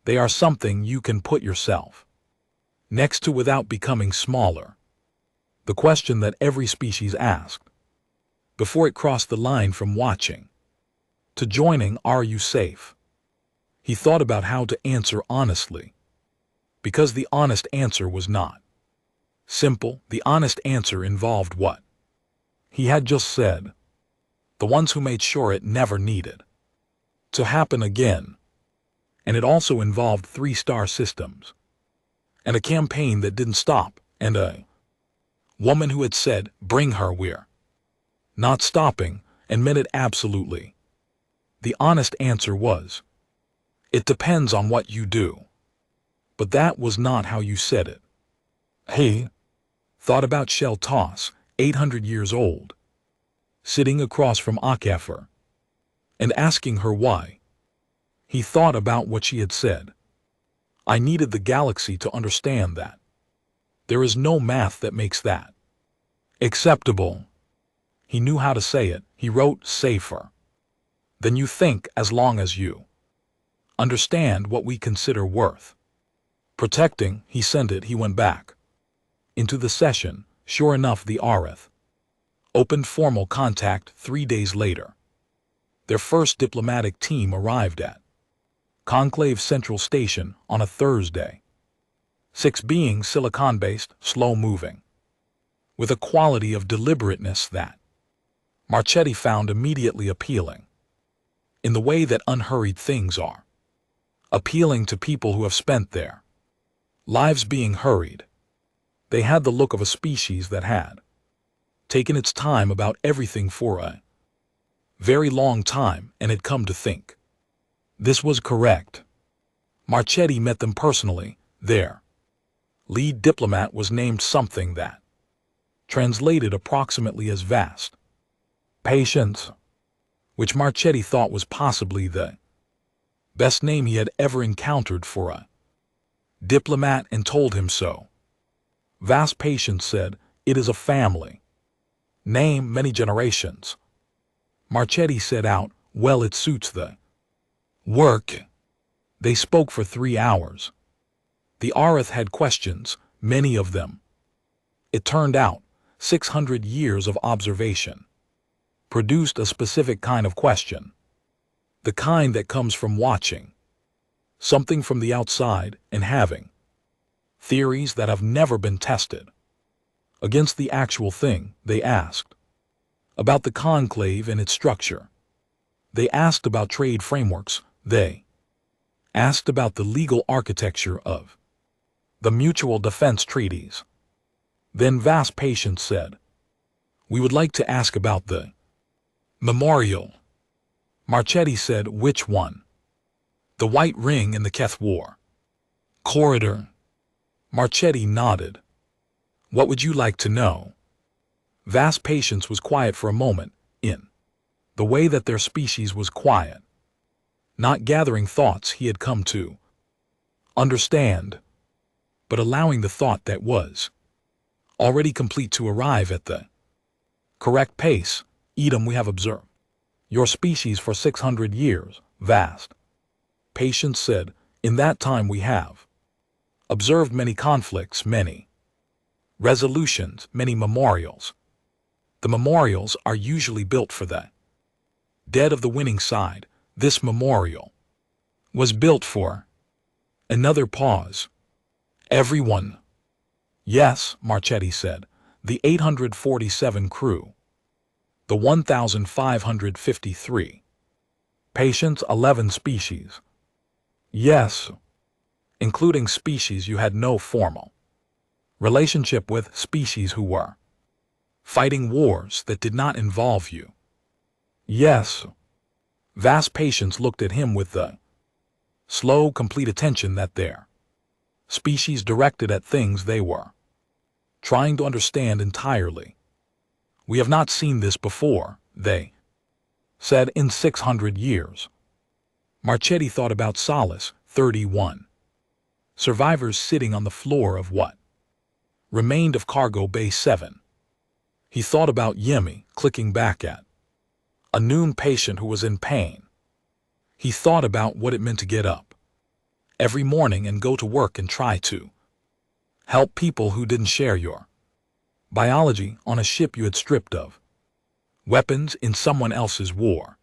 Speaker 1: they are something you can put yourself next to without becoming smaller. The question that every species asked before it crossed the line from watching to joining, are you safe? He thought about how to answer honestly, because the honest answer was not simple. The honest answer involved what he had just said, the ones who made sure it never needed to happen again. And it also involved 3-star systems, and a campaign that didn't stop, and a woman who had said, "Bring her, we're not stopping," and meant it absolutely. The honest answer was, "It depends on what you do." But that was not how you said it. He thought about Shell Toss, 800 years old, sitting across from Okafor, and asking her why. He thought about what she had said. "I needed the galaxy to understand that. There is no math that makes that acceptable." He knew how to say it. He wrote, "Safer than you think, as long as you understand what we consider worth protecting." He sent it. He went back into the session. Sure enough, the Arith opened formal contact 3 days later. Their first diplomatic team arrived at Conclave Central Station on a Thursday. 6 beings, silicon-based, slow-moving, with a quality of deliberateness that Marchetti found immediately appealing, in the way that unhurried things are appealing to people who have spent their lives being hurried. They had the look of a species that had taken its time about everything for a very long time and had come to think this was correct. Marchetti met them personally. Their lead diplomat was named something that translated approximately as vast patience, which Marchetti thought was possibly the best name he had ever encountered for a diplomat, and told him so. Vast Patience said, "It is a family. Name many generations." Marchetti set out, "Well, it suits the work." They spoke for 3 hours. The Arith had questions, many of them. It turned out, 600 years of observation produced a specific kind of question. The kind that comes from watching something from the outside and having theories that have never been tested against the actual thing. They asked about the conclave and its structure. They asked about trade frameworks. They asked about the legal architecture of the mutual defense treaties. Then Vast Patience said, "We would like to ask about the memorial." Marchetti said, "Which one?" "The White Ring in the Keth War corridor." Marchetti nodded. "What would you like to know?" Vast Patience was quiet for a moment, in the way that their species was quiet, not gathering thoughts he had come to understand, but allowing the thought that was already complete to arrive at the correct pace. "Edom, we have observed your species for 600 years, Vast Patience said. In that time we have observed many conflicts, many resolutions, many memorials. The memorials are usually built for the dead of the winning side. This memorial was built for..." Another pause. "Everyone?" "Yes," Marchetti said. "The 847 crew. The 1,553. Patients, 11 species." "Yes." "Including species you had no formal relationship with, species who were fighting wars that did not involve you." "Yes." Vast Patience looked at him with the slow, complete attention that their species directed at things they were trying to understand entirely. "We have not seen this before," they said, "in 600 years." Marchetti thought about Solace, 31. Survivors sitting on the floor of what remained of Cargo Bay 7. He thought about Yemi clicking back at a noon patient who was in pain. He thought about what it meant to get up every morning and go to work and try to help people who didn't share your biology on a ship you had stripped of weapons in someone else's war.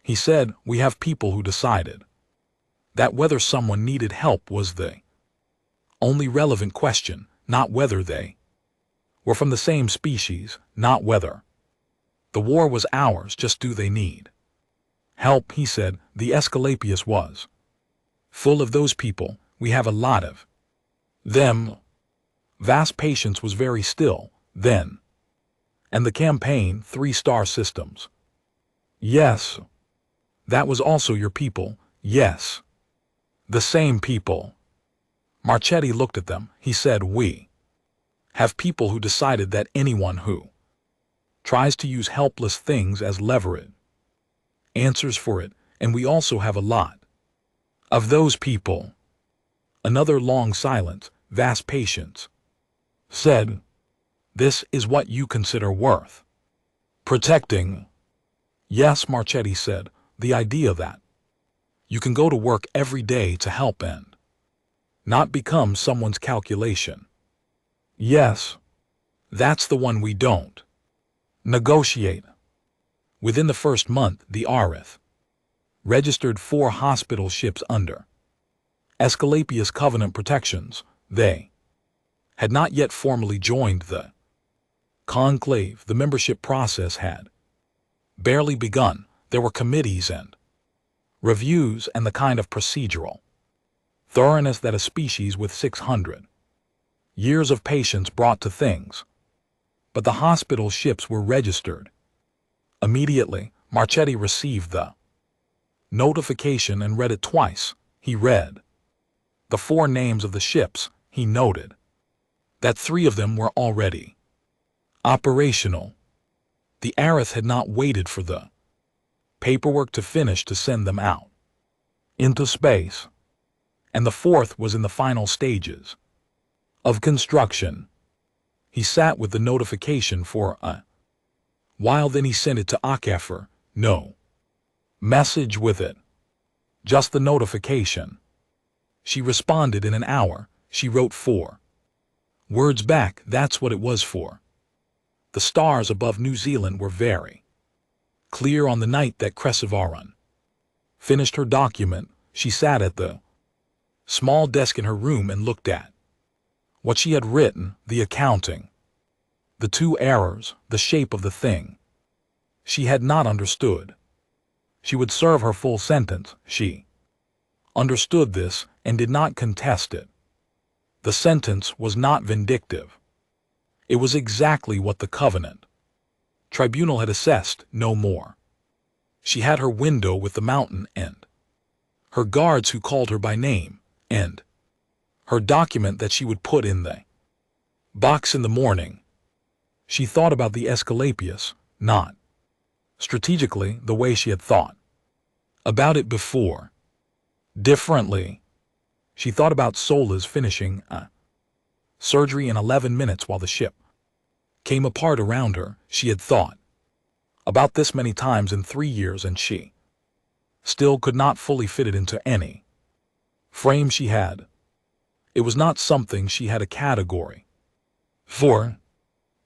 Speaker 1: He said, "We have people who decided that whether someone needed help was the only relevant question, not whether they were from the same species, not whether the war was ours, just do they need help." He said, "The Escalapius was full of those people. We have a lot of them." Vast Patience was very still, then. "And the campaign, 3-star systems?" "Yes." "That was also your people?" "Yes." "The same people?" Marchetti looked at them. He said, "We have people who decided that anyone who tries to use helpless things as leverage answers for it, and we also have a lot of those people." Another long silence. Vast Patience said, "This is what you consider worth protecting?" "Yes," Marchetti said, "the idea that you can go to work every day to help and not become someone's calculation." "Yes." "That's the one we don't negotiate." Within the first month, the Arith registered 4 hospital ships under Escalapius Covenant protections. They had not yet formally joined the conclave. The membership process had barely begun. There were committees and reviews and the kind of procedural thoroughness that a species with 600 years of patience brought to things. But the hospital ships were registered. Immediately, Marchetti received the notification and read it twice. He read the 4 names of the ships. He noted that 3 of them were already operational. The Arith had not waited for the paperwork to finish to send them out into space. and the fourth was in the final stages of construction. He sat with the notification for a while, then he sent it to Akafer. No message with it, just the notification. She responded in an hour. She wrote 4 words back. That's what it was for. The stars above New Zealand were very clear on the night that Cresavaran finished her document. She sat at the small desk in her room and looked at what she had written, the accounting, the 2 errors, the shape of the thing. She had not understood. She would serve her full sentence. She understood this and did not contest it. The sentence was not vindictive. It was exactly what the Covenant Tribunal had assessed, no more. She had her window with the mountain and her guards who called her by name, and her document that she would put in the box in the morning. She thought about the Esculapius, not strategically the way she had thought about it before. Differently. She thought about Sola's finishing a surgery in 11 minutes while the ship came apart around her. She had thought about this many times in 3 years, and she still could not fully fit it into any frame she had. It was not something she had a category for.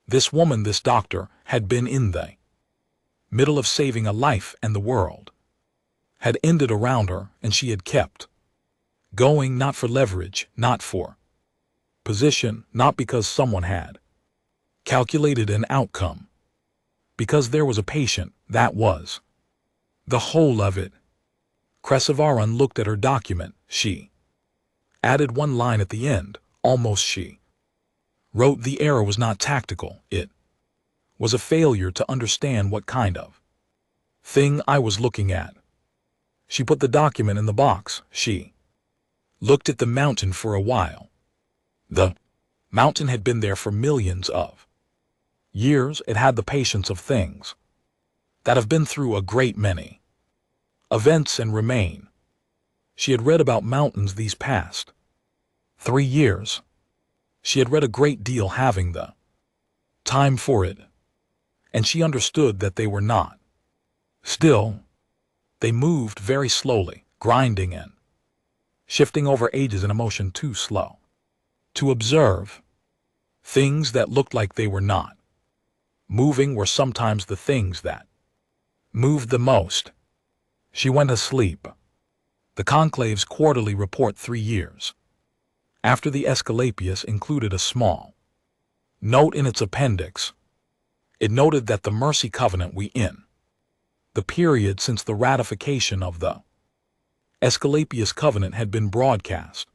Speaker 1: This woman, this doctor, had been in the middle of saving a life, and the world had ended around her, and she had kept going, not for leverage, not for position, not because someone had calculated an outcome, because there was a patient. That was the whole of it. Cresavaran looked at her document. She added 1 line at the end, almost. She wrote, the error was not tactical, it was a failure to understand what kind of thing I was looking at. She put the document in the box. She looked at the mountain for a while. The mountain had been there for millions of years. It had the patience of things that have been through a great many events and remain. She had read about mountains these past 3 years. She had read a great deal, having the time for it, and she understood that they were not still. They moved very slowly, grinding and shifting over ages in a motion too slow to observe. Things that looked like they were not moving were sometimes the things that moved the most. She went asleep. The conclave's quarterly report 3 years after the Esculapius included a small note in its appendix. It noted that the Mercy Covenant we in the period since the ratification of the Esculapius Covenant had been broadcast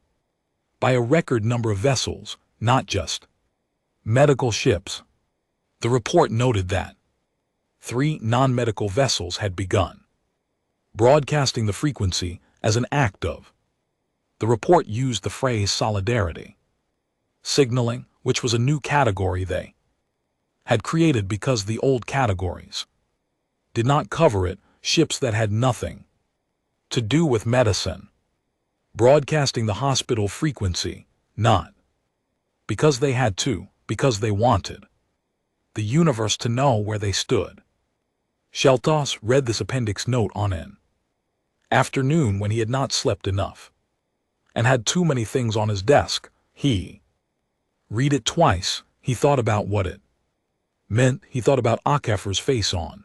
Speaker 1: by a record number of vessels, not just medical ships. The report noted that 3 non-medical vessels had begun broadcasting the frequency as an act of. The report used the phrase solidarity signaling, which was a new category they had created because the old categories did not cover it. Ships that had nothing to do with medicine broadcasting the hospital frequency, not because they had to, because they wanted the universe to know where they stood. Sheltos read this appendix note on an afternoon when he had not slept enough and had too many things on his desk. He read it twice. He thought about what it meant. He thought about Akafer's face on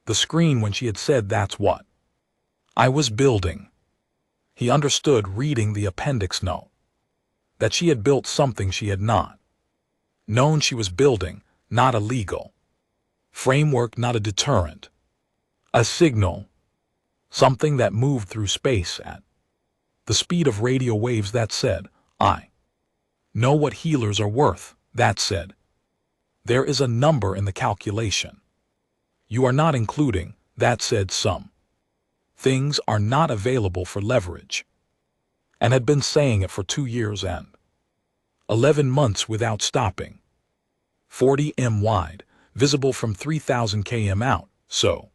Speaker 1: the screen when she had said, that's what I was building. He understood, reading the appendix note, that she had built something she had not known she was building, not a legal framework, not a deterrent, a signal, something that moved through space at the speed of radio waves, that said, I know what healers are worth, that said, there is a number in the calculation you are not including, that said, some things are not available for leverage, and had been saying it for 2 years and 11 months without stopping. 40 m wide, visible from 3,000 km out, so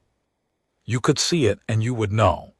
Speaker 1: you could see it and you would know.